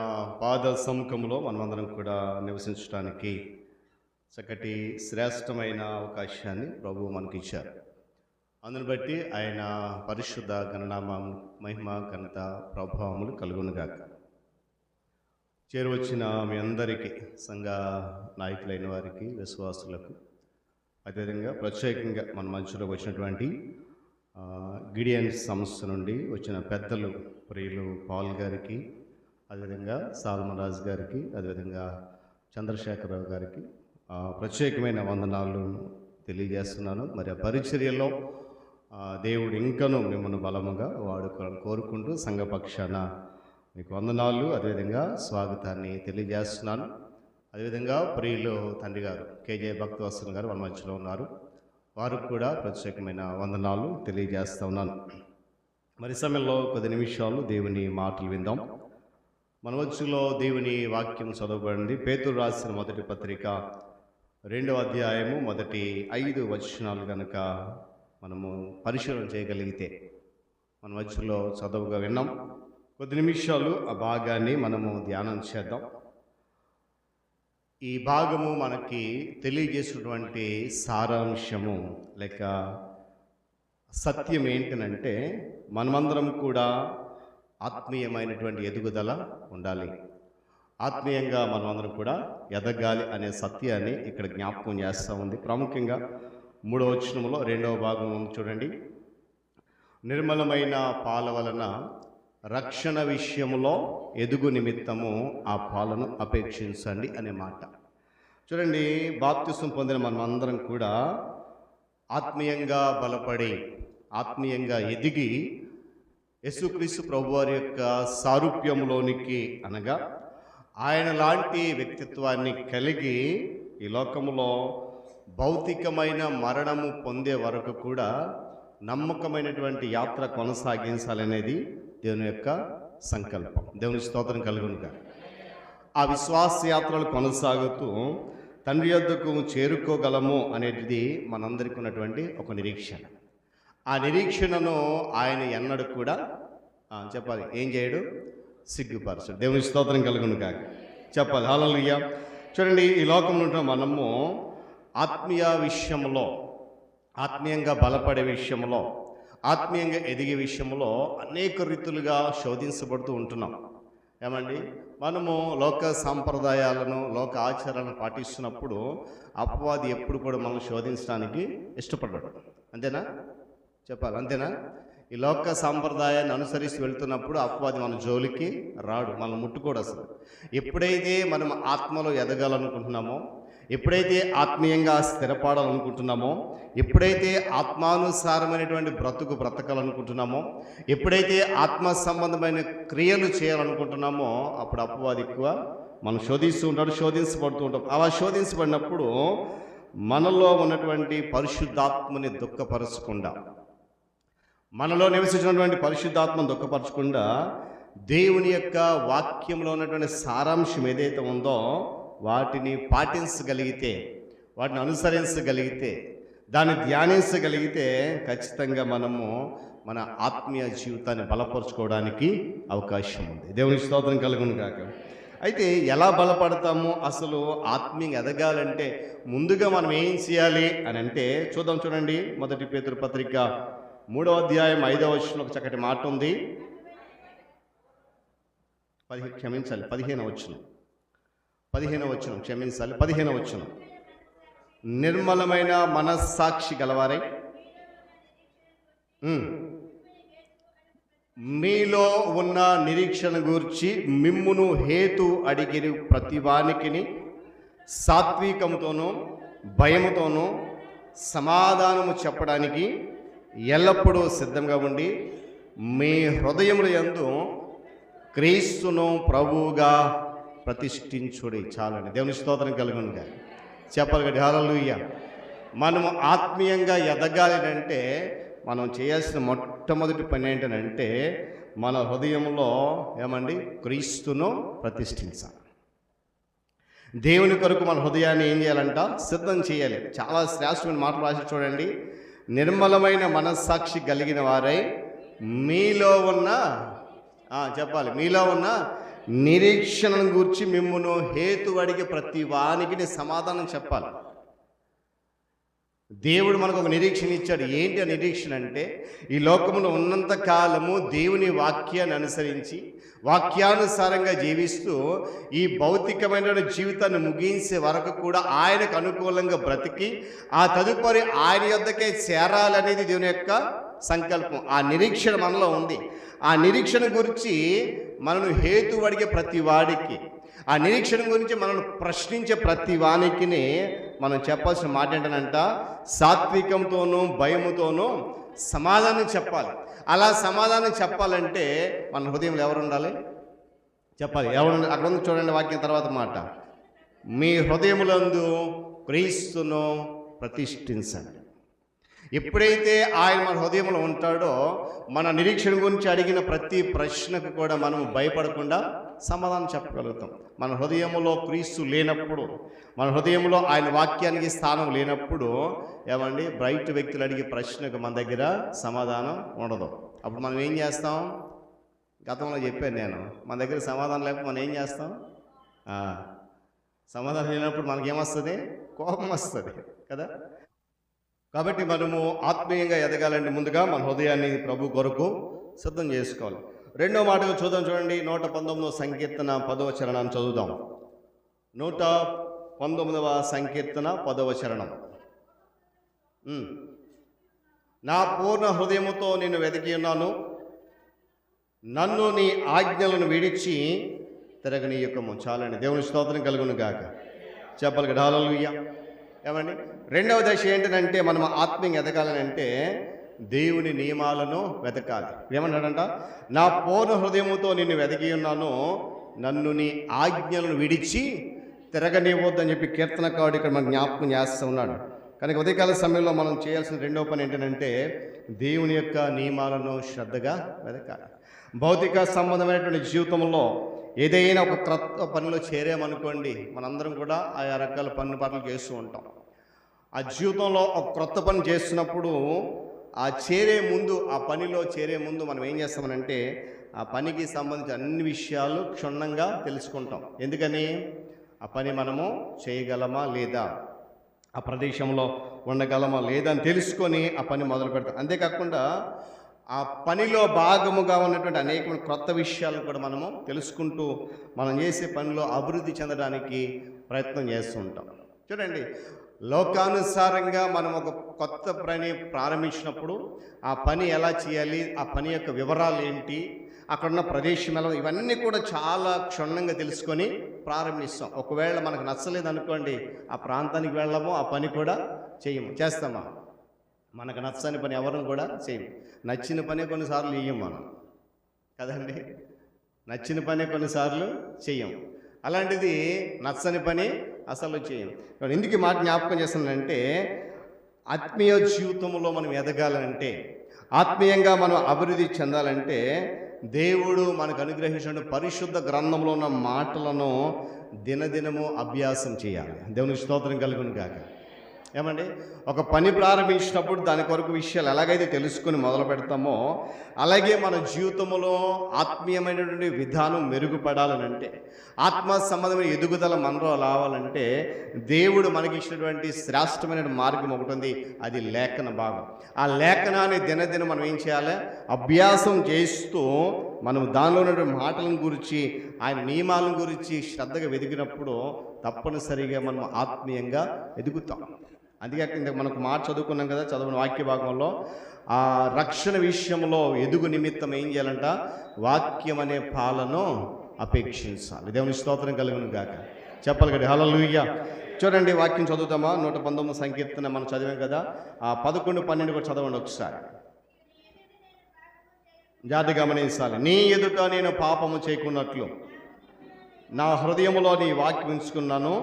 పాద సముఖంలో మనమందరం కూడా నివసించడానికి చక్కటి శ్రేష్టమైన అవకాశాన్ని ప్రభువు మనకిచ్చారు. అందుని బట్టి ఆయన పరిశుద్ధ గణనామం మహిమ ఘనత ప్రభావములు కలుగునుగాక. చేరువచ్చిన మీ అందరికీ, సంఘ నాయకులైన వారికి, విశ్వాసులకు, అదేవిధంగా ప్రత్యేకంగా మన మధ్యలోకి వచ్చినటువంటి గిడియన్ సంస్థ నుండి వచ్చిన పెద్దలు ప్రియులు పాల్ గారికి, అదేవిధంగా సాల్మన్ రాజు గారికి, అదేవిధంగా చంద్రశేఖరరావు గారికి ప్రత్యేకమైన వందనాలు తెలియజేస్తున్నాను. మరి ఆ పరిచర్యలో దేవుడు ఇంకనూ మిమ్మల్ని బలముగా వాడుకోవాలని కోరుకుంటూ సంఘపక్షాన మీకు వందనాలు, అదేవిధంగా స్వాగతాన్ని తెలియజేస్తున్నాను. అదేవిధంగా ప్రియులు తండ్రి గారు కేజే భక్తవత్సల గారు మన మధ్యలో ఉన్నారు. వారికి కూడా ప్రత్యేకమైన వందనాలు తెలియజేస్తూ ఉన్నాను. మరి సమయంలో కొద్ది నిమిషాలు దేవుని మాటలు విందాం. మన మధ్యలో దేవుని వాక్యం చదవబడింది. పేతురు రాసిన మొదటి పత్రిక 2వ అధ్యాయము మొదటి 5 వచనాలు కనుక మనము పరిశీలన చేయగలిగితే మన మధ్యలో చదువుగా విన్నాం. కొద్ది నిమిషాలు ఆ భాగాన్ని మనము ధ్యానం చేద్దాం. ఈ భాగము మనకి తెలియజేసినటువంటి సారాంశము లేక సత్యం ఏంటనంటే, మనమందరం కూడా ఆత్మీయమైనటువంటి ఎదుగుదల ఉండాలి, ఆత్మీయంగా మనమందరం కూడా ఎదగాలి అనే సత్యాన్ని ఇక్కడ జ్ఞాపకం చేస్తూ ఉంది. ప్రాముఖ్యంగా 3వ వచనంలో 2వ భాగం చూడండి. నిర్మలమైన పాల వలన రక్షణ విషయంలో ఎదుగు నిమిత్తము ఆ పాలను అపేక్షించండి అనే మాట చూడండి. బాప్తిసం పొందిన మనమందరం కూడా ఆత్మీయంగా బలపడి, ఆత్మీయంగా ఎదిగి యేసుక్రీస్తు ప్రభువారి యొక్క సారూప్యంలోనికి అనగా ఆయన లాంటి వ్యక్తిత్వాన్ని కలిగి ఈ లోకంలో భౌతికమైన మరణము పొందే వరకు కూడా నమ్మకమైనటువంటి యాత్ర కొనసాగించాలనేది దేవుని యొక్క సంకల్పం. దేవుని స్తోత్రం కలుగునుగా. ఆ విశ్వాస యాత్రలు కొనసాగుతూ తండ్రి యొద్దకు చేరుకోగలము అనేది మనందరికీ ఉన్నటువంటి ఒక నిరీక్షణ. ఆ నిరీక్షణను ఆయన ఎన్నడూ కూడా చెప్పాలి, ఏం చేయడు, సిగ్గుపరచడు. దేవుని స్తోత్రం కలుగునుగా. చెప్పాలి హల్లెలూయా. చూడండి, ఈ లోకంలో ఉంటున్న మనము ఆత్మీయ విషయంలో, ఆత్మీయంగా బలపడే విషయంలో, ఆత్మీయంగా ఎదిగే విషయంలో అనేక రీతులుగా శోధించబడుతూ ఉంటున్నాం. ఏమండి, మనము లోక సాంప్రదాయాలను, లోక ఆచారాలను పాటిస్తున్నప్పుడు అపవాది ఎప్పుడు కూడా మనం శోధించడానికి ఇష్టపడ్డాడు. అంతేనా? చెప్పాలి, అంతేనా? ఈ లోక సాంప్రదాయాన్ని అనుసరిస్తూ వెళ్తున్నప్పుడు అపవాది మన జోలికి రాడు, మనం ముట్టుకోడు అసలు. ఎప్పుడైతే మనం ఆత్మలో ఎదగాలనుకుంటున్నామో, ఎప్పుడైతే ఆత్మీయంగా స్థిరపడాలనుకుంటున్నామో, ఎప్పుడైతే ఆత్మానుసారమైనటువంటి బ్రతకాలనుకుంటున్నామో, ఎప్పుడైతే ఆత్మ సంబంధమైన క్రియలు చేయాలనుకుంటున్నామో, అప్పుడు అపవాది ఎక్కువ మనం శోధిస్తూ ఉంటాడు, శోధించబడుతూ ఉంటాం. అలా శోధించబడినప్పుడు మనలో ఉన్నటువంటి పరిశుద్ధాత్మని దుఃఖపరచకుండా, మనలో నివసించినటువంటి పరిశుద్ధాత్మను దుఃఖపరచకుండా దేవుని యొక్క వాక్యంలో ఉన్నటువంటి సారాంశం ఏదైతే ఉందో వాటిని పాటించగలిగితే, వాటిని అనుసరించగలిగితే, దాన్ని ధ్యానించగలిగితే ఖచ్చితంగా మనము మన ఆత్మీయ జీవితాన్ని బలపరుచుకోవడానికి అవకాశం ఉంది. దేవుని స్తోత్రం కలుగును గాక. అయితే ఎలా బలపడతాము? అసలు ఆత్మీయంగా ఎదగాలంటే ముందుగా మనం ఏం చేయాలి అని అంటే చూద్దాం. చూడండి, మొదటి పేతురు పత్రిక 3వ అధ్యాయం 5వ వచనంలో ఒక చక్కటి మాట ఉంది. 15వ వచనం. నిర్మలమైన మనస్సాక్షి గలవారై మీలో ఉన్న నిరీక్షణ గూర్చి మిమ్మును హేతు అడిగిరి ప్రతివానికిని సాత్వికంతోనూ భయముతోనూ సమాధానము చెప్పడానికి ఎల్లప్పుడూ సిద్ధంగా ఉండి మీ హృదయముల యందు క్రీస్తును ప్రభువుగా ప్రతిష్ఠించుడి. చాలండి. దేవుని స్తోత్రం కలుగునుగా. చెప్పాలి కదా, హల్లెలూయా. మనము ఆత్మీయంగా ఎదగాలి అంటే మనం చేయాల్సిన మొట్టమొదటి పని ఏంటంటే మన హృదయంలో ఏమండి, క్రీస్తును ప్రతిష్ఠించాలి. దేవుని కొరకు మన హృదయాన్ని ఏం చేయాలంట, సిద్ధం చేయాలి. చాలా శ్రేష్టమైన మాటలు రాసి చూడండి. నిర్మలమైన మనస్సాక్షి కలిగిన వారై మీలో ఉన్న చెప్పాలి, మీలో ఉన్న నిరీక్షణను గూర్చి మిమ్మును హేతు అడిగే ప్రతి వానికి సమాధానం చెప్పాలి. దేవుడు మనకు ఒక నిరీక్షణ ఇచ్చాడు. ఏంటి ఆ నిరీక్షణ అంటే, ఈ లోకంలో ఉన్నంత కాలము దేవుని వాక్యాన్ని అనుసరించి వాక్యానుసారంగా జీవిస్తూ ఈ భౌతికమైన జీవితాన్ని ముగించే వరకు కూడా ఆయనకు అనుకూలంగా బ్రతికి ఆ తదుపరి ఆయన యొద్దకే చేరాలనేది దేవుని యొక్క సంకల్పం. ఆ నిరీక్షణ మనలో ఉంది. ఆ నిరీక్షణ గురించి మనను హేతు అడిగే ప్రతి వాడికి, ఆ నిరీక్షణ గురించి మనల్ని ప్రశ్నించే ప్రతి వానికి మనం చెప్పాల్సిన మాట ఏంటంట, సాత్వికంతోనూ భయముతోనూ సమాధానం చెప్పాలి. అలా సమాధానం చెప్పాలంటే మన హృదయంలో ఎవరు ఉండాలి? చెప్పాలి, ఎవరు? అక్కడ ఉంది చూడండి వాక్యం తర్వాత మాట, మీ హృదయములందు క్రీస్తును ప్రతిష్ఠించండి. ఎప్పుడైతే ఆయన మన హృదయంలో ఉంటాడో మన నిరీక్షణ గురించి అడిగిన ప్రతి ప్రశ్నకు కూడా మనం భయపడకుండా సమాధానం చెప్పగలుగుతాం. మన హృదయంలో క్రీస్తు లేనప్పుడు, మన హృదయంలో ఆయన వాక్యానికి స్థానం లేనప్పుడు ఏమండి, బయట వ్యక్తులు అడిగే ప్రశ్నకు మన దగ్గర సమాధానం ఉండదు. అప్పుడు మనం ఏం చేస్తాం? గతంలో చెప్పాను నేను, మన దగ్గర సమాధానం లేకపోతే మనం ఏం చేస్తాం? సమాధానం లేనప్పుడు మనకేమొస్తుంది? కోపం వస్తుంది కదా. కాబట్టి మనము ఆత్మీయంగా ఎదగాలంటే ముందుగా మన హృదయాన్ని ప్రభు కొరకు సిద్ధం చేసుకోవాలి. రెండో మాటగా చూద్దాం. చూడండి, 119వ సంకీర్తన 10వ చరణాన్ని చదువుదాం. 119వ సంకీర్తన 10వ చరణం. నా పూర్ణ హృదయముతో నేను వెతికి ఉన్నాను, నన్ను నీ ఆజ్ఞలను విడిచి తిరగనీయకము. చాలండి. దేవుని స్తోత్రం కలుగును గాక. చెప్పాలి కదా, హల్లెలూయా. ఏమండి, రెండవ దశ ఏంటంటే మనం ఆత్మీయంగా ఎదగాలని అంటే దేవుని నియమాలను వెతకాలి. ఏమన్నాడంట? నా పూర్ణ హృదయముతో నిన్ను వెతికి ఉన్నాను, నన్ను నీ ఆజ్ఞలను విడిచి తిరగనివ్వద్దని చెప్పి కీర్తనకారుడు ఇక్కడ మనకు జ్ఞాపకం చేస్తూ ఉన్నాడు. కనుక ఉదయకాల సమయంలో మనం చేయాల్సిన రెండో పని ఏంటంటే దేవుని యొక్క నియమాలను శ్రద్ధగా వెతకాలి. భౌతిక సంబంధమైనటువంటి జీవితంలో ఏదైనా ఒక క్రొత్త పనిలో చేరామనుకోండి, మనందరం కూడా ఆయా రకాల పనులు చేస్తూ ఉంటాం. ఆ జీవితంలో ఒక క్రొత్త పని చేస్తున్నప్పుడు ఆ పనిలో చేరే ముందు మనం ఏం చేస్తామనంటే ఆ పనికి సంబంధించిన అన్ని విషయాలు క్షుణ్ణంగా తెలుసుకుంటాం. ఎందుకని? ఆ పని మనము చేయగలమా లేదా, ఆ ప్రదేశంలో ఉండగలమా లేదా అని తెలుసుకొని ఆ పని మొదలు పెడతాం. అంతేకాకుండా ఆ పనిలో భాగముగా ఉన్నటువంటి అనేకమైన క్రొత్త విషయాలను కూడా మనము తెలుసుకుంటూ మనం చేసే పనిలో అభివృద్ధి చెందడానికి ప్రయత్నం చేస్తూ ఉంటాం. చూడండి, లోకానుసారంగా మనం ఒక కొత్త పని ప్రారంభించినప్పుడు ఆ పని ఎలా చేయాలి, ఆ పని యొక్క వివరాలు ఏంటి, అక్కడున్న ప్రదేశం ఎలా, ఇవన్నీ కూడా చాలా క్షుణ్ణంగా తెలుసుకొని ప్రారంభిస్తాం. ఒకవేళ మనకు నచ్చలేదు అనుకోండి, ఆ ప్రాంతానికి వెళ్ళము, ఆ పని కూడా చేయము. చేస్తామా? మనకు నచ్చని పని ఎవరిని కూడా చేయము. నచ్చిన పని కొన్నిసార్లు చెయ్యం మనం కదండి. నచ్చిన పని కొన్నిసార్లు చెయ్యం. అలాంటిది నచ్చని పని అసలు చేయం. ఎందుకు ఈ మాట జ్ఞాపకం చేస్తున్నానంటే, ఆత్మీయ జీవితంలో మనం ఎదగాలంటే, ఆత్మీయంగా మనం అభివృద్ధి చెందాలంటే దేవుడు మనకు అనుగ్రహించిన పరిశుద్ధ గ్రంథంలో ఉన్న మాటలను దినదినము అభ్యాసం చేయాలి. దేవునికి స్తోత్రం కలుగును గాక. ఏమండి, ఒక పని ప్రారంభించినప్పుడు దాని కొరకు విషయాలు ఎలాగైతే తెలుసుకుని మొదలు పెడతామో, అలాగే మన జీవితంలో ఆత్మీయమైనటువంటి విధానం మెరుగుపడాలనంటే, ఆత్మ సంబంధమైన ఎదుగుదల మనలో రావాలంటే దేవుడు మనకి ఇచ్చినటువంటి శ్రేష్టమైన మార్గం ఒకటి ఉంది, అది లేఖన భాగం. ఆ లేఖనాన్ని దినదినం మనం ఏం చేయాలి? అభ్యాసం చేస్తూ మనం దానిలో ఉన్నటువంటి మాటలను గురించి, ఆయన నియమాలను గురించి శ్రద్ధగా వెతికినప్పుడు తప్పనిసరిగా మనం ఆత్మీయంగా ఎదుగుతాం. అందుకే ఇంత మనకు మాట చదువుకున్నాం కదా, చదువుకున్న వాక్య భాగంలో ఆ రక్షణ విషయంలో ఎదుగు నిమిత్తం ఏం చేయాలంట? వాక్యం అనే పాలను అపేక్షించాలి. దేవుని స్తోత్రం కలుగును గాక. చెప్పాలి కదా, హల్లెలూయా. చూడండి, వాక్యం చదువుతామా? 119 సంకీర్తన మనం చదివాం కదా, ఆ 11, 12 కూడా చదవండి ఒకసారి. జాగ్రత్త గమనించాలి. నీ ఎదుట నేను పాపము చేయకున్నట్లు నా హృదయములో నీ వాక్యం ఉంచుకున్నాను,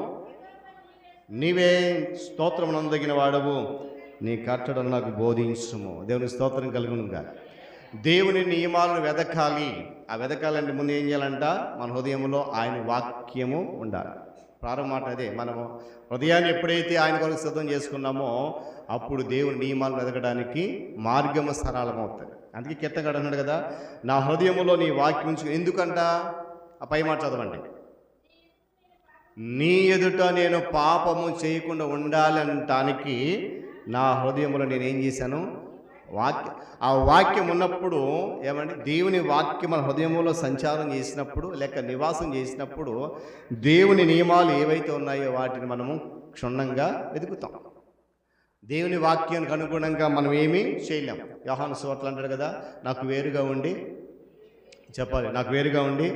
నీవే స్తోత్రమునందగిన వాడవు, నీ కట్టడలు నాకు బోధించుము. దేవుని స్తోత్రం కలుగునుగా. దేవుని నియమాలను వెదకాలి. ఆ వెదకాలంటే ముందు ఏం చేయాలంట? మన హృదయంలో ఆయన వాక్యము ఉండాలి. ప్రారంభ మాట అదే. మనము హృదయాన్ని ఎప్పుడైతే ఆయన కొరకు సిద్ధం చేసుకున్నామో అప్పుడు దేవుని నియమాలను వెదకడానికి మార్గము సరళమవుతుంది. అందుకే కీర్తనకారుడు అన్నాడు కదా, నా హృదయములో నీ వాక్యం ఉంచు. ఎందుకంట? ఆ పై మాట చదవండి. నీ ఎదుట నేను పాపము చేయకుండా ఉండాలనటానికి నా హృదయంలో నేనేం చేశాను? ఆ వాక్యం ఉన్నప్పుడు ఏమంటే, దేవుని వాక్యం మన హృదయంలో సంచారం చేసినప్పుడు లేక నివాసం చేసినప్పుడు దేవుని నియమాలు ఏవైతే ఉన్నాయో వాటిని మనము క్షుణ్ణంగా వెతుకుతాం. దేవుని వాక్యానికి అనుగుణంగా మనం ఏమీ చేయలేం. యోహాను సువార్తలో అంటాడు కదా, నాకు వేరుగా ఉండి, చెప్పాలి, నాకు వేరుగా ఉండి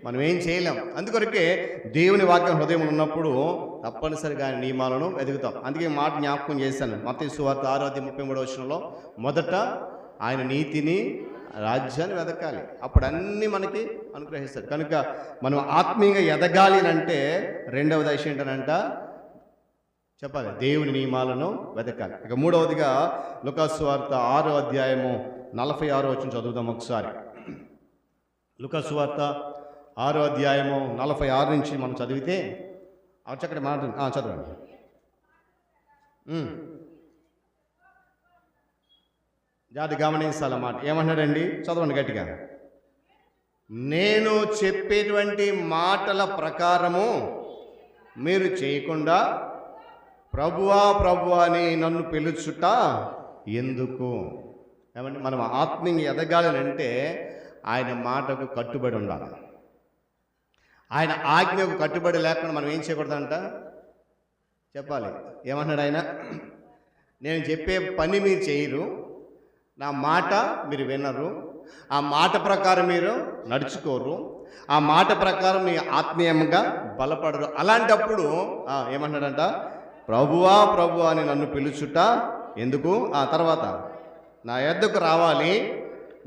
మనం ఏం చేయలేం. అందుకొరకే దేవుని వాక్యం హృదయంలో ఉన్నప్పుడు తప్పనిసరిగా ఆయన నియమాలను వెతుకుతాం. అందుకే మాట జ్ఞాపకం చేశాను. మత్తయి సువార్త 6:33 మొదట ఆయన నీతిని, రాజ్యాన్ని వెతకాలి, అప్పుడు అన్నీ మనకి అనుగ్రహిస్తాడు. కనుక మనం ఆత్మీయంగా ఎదగాలి అంటే రెండవ దశ ఏంటనంట? చెప్పాలి, దేవుని నియమాలను వెతకాలి. ఇక మూడవదిగా లూకాసు సువార్త 6:46 చదువుదాం ఒకసారి. లూకాసు సువార్త 6:46 నుంచి మనం చదివితే చక్కటి మాట చదవండి. జాతి గమనించాల మాట. ఏమన్నాడండి? చదవండి గట్టిగా. నేను చెప్పేటువంటి మాటల ప్రకారము మీరు చేయకుండా ప్రభువా ప్రభువా అని నన్ను పిలుచుట ఎందుకు? ఏమంటే, మనం ఆత్మీయంగా ఎదగాలని అంటే ఆయన మాటకు కట్టుబడి ఉండాలి. ఆయన ఆజ్ఞకు కట్టుబడి లేకుండా మనం ఏం చేయకూడదంట? చెప్పాలి. ఏమన్నాడు ఆయన? నేను చెప్పే పని మీరు చేయరు, నా మాట మీరు వినరు, ఆ మాట ప్రకారం మీరు నడుచుకోరు, ఆ మాట ప్రకారం మీ ఆత్మీయంగా బలపడరు. అలాంటప్పుడు ఏమన్నాడంట? ప్రభువా ప్రభువా అని నన్ను పిలుచుట ఎందుకు? ఆ తర్వాత నా యొద్దకు రావాలి,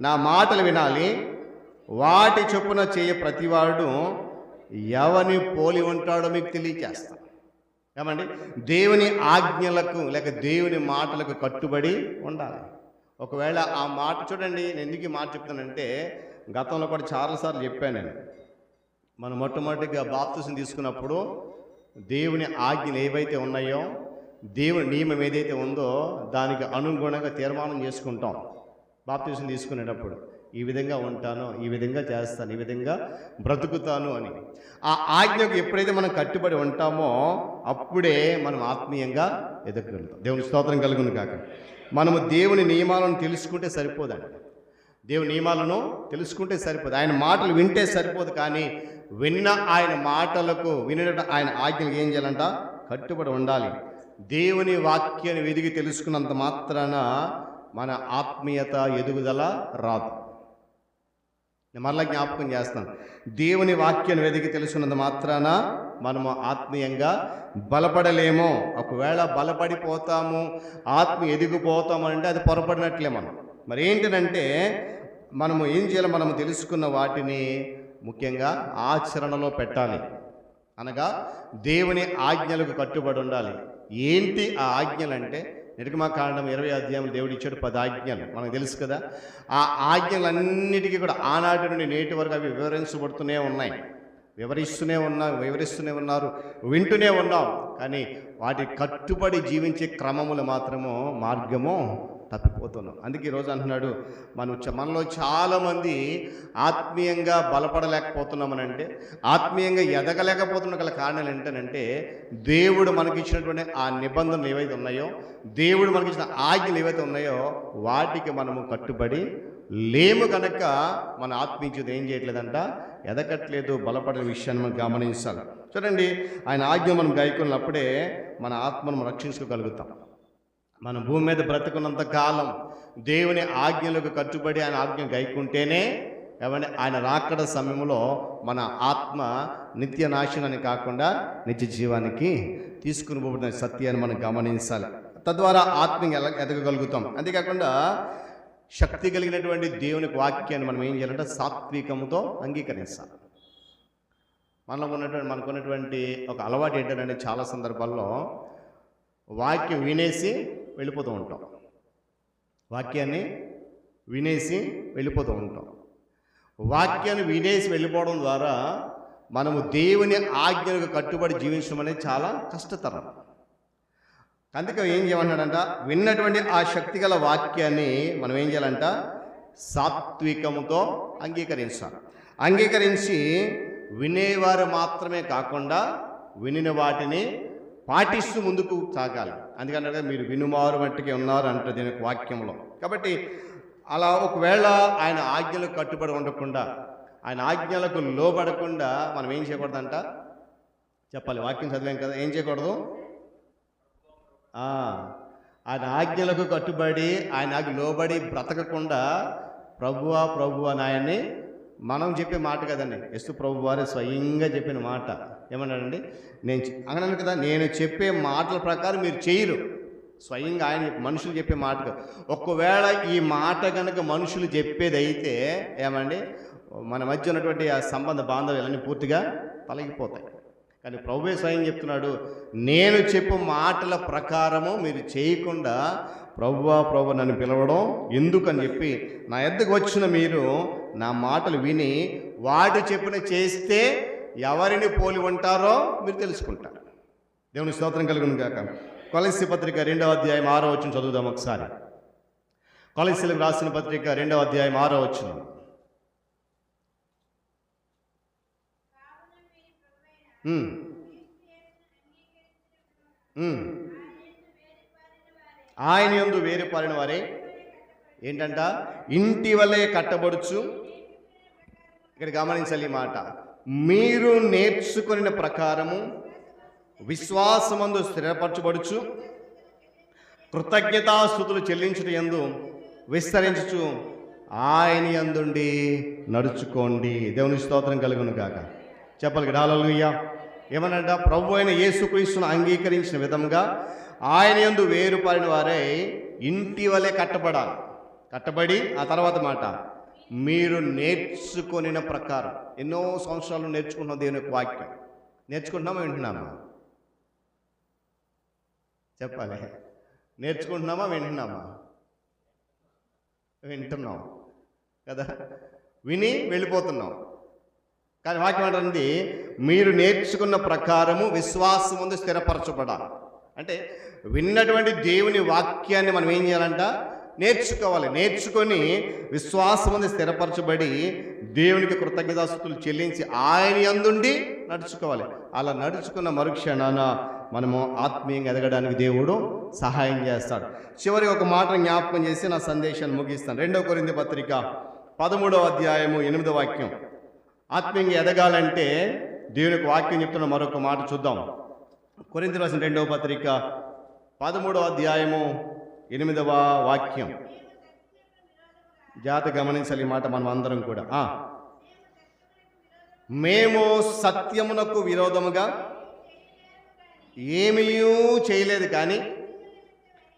నా మాటలు వినాలి, వాటి చొప్పున చేయ ప్రతివాడు ఎవరిని పోలి ఉంటాడో మీకు తెలియచేస్తాను. ఏమండి, దేవుని ఆజ్ఞలకు లేక దేవుని మాటలకు కట్టుబడి ఉండాలి. ఒకవేళ ఆ మాట చూడండి, నేను ఎందుకు ఈ మాట చెప్తానంటే గతంలో కూడా చాలాసార్లు చెప్పాను నేను. మనం మొట్టమొదటిగా బాప్తిసం తీసుకున్నప్పుడు దేవుని ఆజ్ఞలు ఏవైతే ఉన్నాయో, దేవుని నియమం ఏదైతే ఉందో దానికి అనుగుణంగా తీర్మానం చేసుకుంటాం. బాప్తిసం తీసుకునేటప్పుడు ఈ విధంగా ఉంటాను, ఈ విధంగా చేస్తాను, ఈ విధంగా బ్రతుకుతాను అని. ఆ ఆజ్ఞకు ఎప్పుడైతే మనం కట్టుబడి ఉంటామో అప్పుడే మనం ఆత్మీయంగా ఎదగలుగుతాం. దేవుని స్తోత్రం కలుగును కాక. మనము దేవుని నియమాలను తెలుసుకుంటే సరిపోదండి. దేవుని నియమాలను తెలుసుకుంటే సరిపోదు, ఆయన మాటలు వింటే సరిపోదు. కానీ విన్న ఆయన మాటలకు ఆయన ఆజ్ఞలకు ఏం చేయాలంట? కట్టుబడి ఉండాలి. దేవుని వాక్యాన్ని వెదిగి తెలుసుకున్నంత మాత్రాన మన ఆత్మీయత ఎదుగుదల రాదు. నేను మరలా జ్ఞాపకం చేస్తాను, దేవుని వాక్యాన్ని వెదిగి తెలుసుకున్నంత మాత్రాన మనము ఆత్మీయంగా బలపడలేమో. ఒకవేళ బలపడిపోతాము, ఎదిగిపోతాము అంటే అది పొరపడినట్లే మనం. మరి ఏంటంటే మనము ఏం చేయాలి? మనము తెలుసుకున్న వాటిని ముఖ్యంగా ఆచరణలో పెట్టాలి. అనగా దేవుని ఆజ్ఞలకు కట్టుబడి ఉండాలి. ఏంటి ఆ ఆజ్ఞలు అంటే, నిర్గమకాండం 20వ అధ్యాయంలో దేవుడు ఇచ్చాడు 10 ఆజ్ఞలు, మనకు తెలుసు కదా. ఆ ఆజ్ఞలన్నిటికీ కూడా ఆనాటి నుండి నేటి వరకు అవి వివరించబడుతూనే ఉన్నాయి, వివరిస్తూనే ఉన్నారు, వింటూనే ఉన్నాం. కానీ వాటి కట్టుబడి జీవించే క్రమములు మాత్రము మార్గము తప్పిపోతున్నాం. అందుకే ఈరోజు అంటున్నాడు, మనలో చాలామంది ఆత్మీయంగా బలపడలేకపోతున్నామని, అంటే ఆత్మీయంగా ఎదగలేకపోతున్న గల కారణాలు ఏంటంటే దేవుడు మనకి ఇచ్చినటువంటి ఆ నిబంధనలు ఏవైతే ఉన్నాయో, దేవుడు మనకి ఇచ్చిన ఆజ్ఞలు ఏవైతే ఉన్నాయో వాటికి మనము కట్టుబడి లేము కనుక మన ఆత్మీయ జీవితం ఏం చేయట్లేదంట? ఎదగట్లేదు, బలపడిన విషయాన్ని మనం గమనించాలి. చూడండి, ఆయన ఆజ్ఞ మనం గాయకున్నప్పుడే మన ఆత్మను రక్షించుకోగలుగుతాం. మనం భూమి మీద బ్రతుకున్నంత కాలం దేవుని ఆజ్ఞలకు కట్టుబడి ఆయన ఆజ్ఞ గైకుంటేనే ఏమంటే ఆయన రాకడ సమయంలో మన ఆత్మ నిత్య నాశనాన్ని కాకుండా నిత్య జీవానికి తీసుకుని పోబడిన సత్యాన్ని మనం గమనించాలి. తద్వారా ఆత్మీయంగా ఎదగగలుగుతాం. అంతేకాకుండా శక్తి కలిగినటువంటి దేవుని వాక్యాన్ని మనం ఏం చేయాలంటే సాత్వికంతో అంగీకరించాలి. మనకున్నటువంటి ఒక అలవాటు ఏంటంటే చాలా సందర్భాల్లో వాక్యం వినేసి వెళ్ళిపోతూ ఉంటాం. వాక్యాన్ని వినేసి వెళ్ళిపోతూ ఉంటాం. వాక్యాన్ని వినేసి వెళ్ళిపోవడం ద్వారా మనము దేవుని ఆజ్ఞలకు కట్టుబడి జీవించడం అనేది చాలా కష్టతరం. అందుకే ఏం చేయమన్నాడంట? విన్నటువంటి ఆ శక్తి గల వాక్యాన్ని మనం ఏం చేయాలంట? సాత్వికముతో అంగీకరించాలి. అంగీకరించి వినేవారు మాత్రమే కాకుండా వినిన వాటిని పాటిస్తూ ముందుకు సాగాలి. అందుకని మీరు వినుమారు మట్టికి ఉన్నారు అంటే దీని వాక్యంలో. కాబట్టి అలా ఒకవేళ ఆయన ఆజ్ఞలకు కట్టుబడి ఉండకుండా, ఆయన ఆజ్ఞలకు లోబడకుండా మనం ఏం చేయకూడదంట? చెప్పాలి, వాక్యం చదివాం కదా, ఏం చేయకూడదు? ఆయన ఆజ్ఞలకు కట్టుబడి ఆయన లోబడి బ్రతకకుండా ప్రభువా నాయన్ని మనం చెప్పే మాట కదండి. యేసు ప్రభు వారే స్వయంగా చెప్పిన మాట ఏమన్నాడండి? అన్నాను కదా, నేను చెప్పే మాటల ప్రకారం మీరు చేయరు. స్వయంగా ఆయన మనుషులు చెప్పే మాట. ఒకవేళ ఈ మాట కనుక మనుషులు చెప్పేది అయితే ఏమండి, మన మధ్య ఉన్నటువంటి ఆ సంబంధ బాంధవ్యాలన్నీ పూర్తిగా తొలగిపోతాయి. కానీ ప్రభువే స్వయం చెప్తున్నాడు, నేను చెప్పు మాటల ప్రకారము మీరు చేయకుండా ప్రభు నన్ను పిలవడం ఎందుకని చెప్పి నా యొద్దకు వచ్చిన మీరు నా మాటలు విని వాటి చెప్పిన చేస్తే ఎవరిని పోలి ఉంటారో మీరు తెలుసుకుంటారు. దేవుని స్తోత్రం కలుగును గాక. కొలస్సీ పత్రిక 2వ అధ్యాయం 6వ వచనం చదువుదాం ఒకసారి. కొలస్సీలకు రాసిన పత్రిక 2వ అధ్యాయం 6వ వచనం. ఆయన యందు వేరుపారిన వారే ఏంటంట? ఇంటి వలె కట్టబడుచు. ఇక్కడ గమనించాలి ఈ మాట. మీరు నేర్చుకున్న ప్రకారము విశ్వాసమందు స్థిరపరచబడుచు కృతజ్ఞతాస్తుతులు చెల్లించుట యందు విస్తరించుచు ఆయన యందుండి నడుచుకోండి. దేవుని స్తోత్రం కలుగును గాక. చెప్పాలి కదా హల్లెలూయా. ఏమనంట? ప్రభు అయిన యేసుక్రీస్తును అంగీకరించిన విధంగా ఆయన యందు వేరుపారిన వారై ఇంటి వలె కట్టబడాలి. కట్టబడి ఆ తర్వాత మాట మీరు నేర్చుకొనిన ప్రకారం. ఎన్నో సంవత్సరాలు నేర్చుకుంటున్నాం దేవుని యొక్క వాక్యం. నేర్చుకుంటున్నామా వింటున్నామా? చెప్పాలి. నేర్చుకుంటున్నామా వింటున్నామా? వింటున్నాం కదా, విని వెళ్ళిపోతున్నాం. కానీ వాక్యం ఏంటంటే మీరు నేర్చుకున్న ప్రకారము విశ్వాసం ముందు స్థిరపరచబడాలి. అంటే విన్నటువంటి దేవుని వాక్యాన్ని మనం ఏం చేయాలంట? నేర్చుకోవాలి. నేర్చుకొని విశ్వాసం ముందు స్థిరపరచబడి దేవునికి కృతజ్ఞతాస్తుతులు చెల్లించి ఆయన యందుండి నడుచుకోవాలి. అలా నడుచుకున్న మరుక్షణాన మనము ఆత్మీయంగా ఎదగడానికి దేవుడు సహాయం చేస్తాడు. చివరి ఒక మాట జ్ఞాపకం చేసి నా సందేశాన్ని ముగిస్తాను. 2 కొరింథీ పత్రిక 13వ అధ్యాయము 8వ వాక్యం. ఆత్మీయంగా ఎదగాలంటే దేవునికి వాక్యం చెప్తున్న మరొక మాట చూద్దాం. కొరింథీ రాసిన 2వ పత్రిక 13వ అధ్యాయము 8వ వాక్యం. జాగ్రత్త గమనించాలి ఈ మాట మనం అందరం కూడా. మేము సత్యమునకు విరోధముగా ఏమీ చేయలేదు, కానీ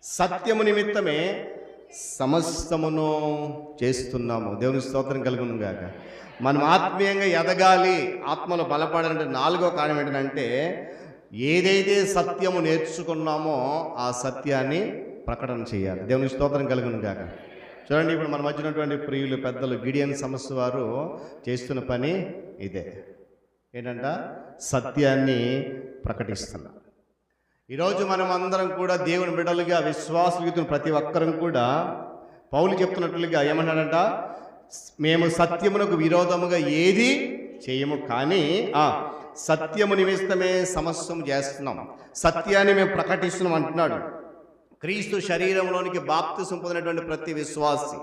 సత్యము నిమిత్తమే సమస్తమును చేస్తున్నాము. దేవుని స్తోత్రం కలుగును గాక. మనం ఆత్మీయంగా ఎదగాలి, ఆత్మలో బలపడాలంటే 4వ కారణం ఏంటంటే ఏదైతే సత్యము నేర్చుకున్నామో ఆ సత్యాన్ని ప్రకటన చేయాలి. దేవుని స్తోత్రం కలుగును గాక. చూడండి, ఇప్పుడు మన మధ్య ఉన్నటువంటి ప్రియులు పెద్దలు గిడియన్ సంస్థ వారు చేస్తున్న పని ఇదే. ఏంటంట? సత్యాన్ని ప్రకటిస్తున్నారు. ఈరోజు మనం అందరం కూడా దేవుని బిడ్డలుగా విశ్వాసయుతున్న ప్రతి ఒక్కరం కూడా పౌలు చెప్తున్నట్లుగా ఏమన్నాడంట? మేము సత్యమునకు విరోధముగా ఏది చేయము, కానీ సత్యము నిమిత్తమే సమస్తం చేస్తున్నాం, సత్యాన్ని మేము ప్రకటిస్తున్నాం అంటున్నాడు. క్రీస్తు శరీరంలోనికి బాప్తిసం పొందినటువంటి ప్రతి విశ్వాసి,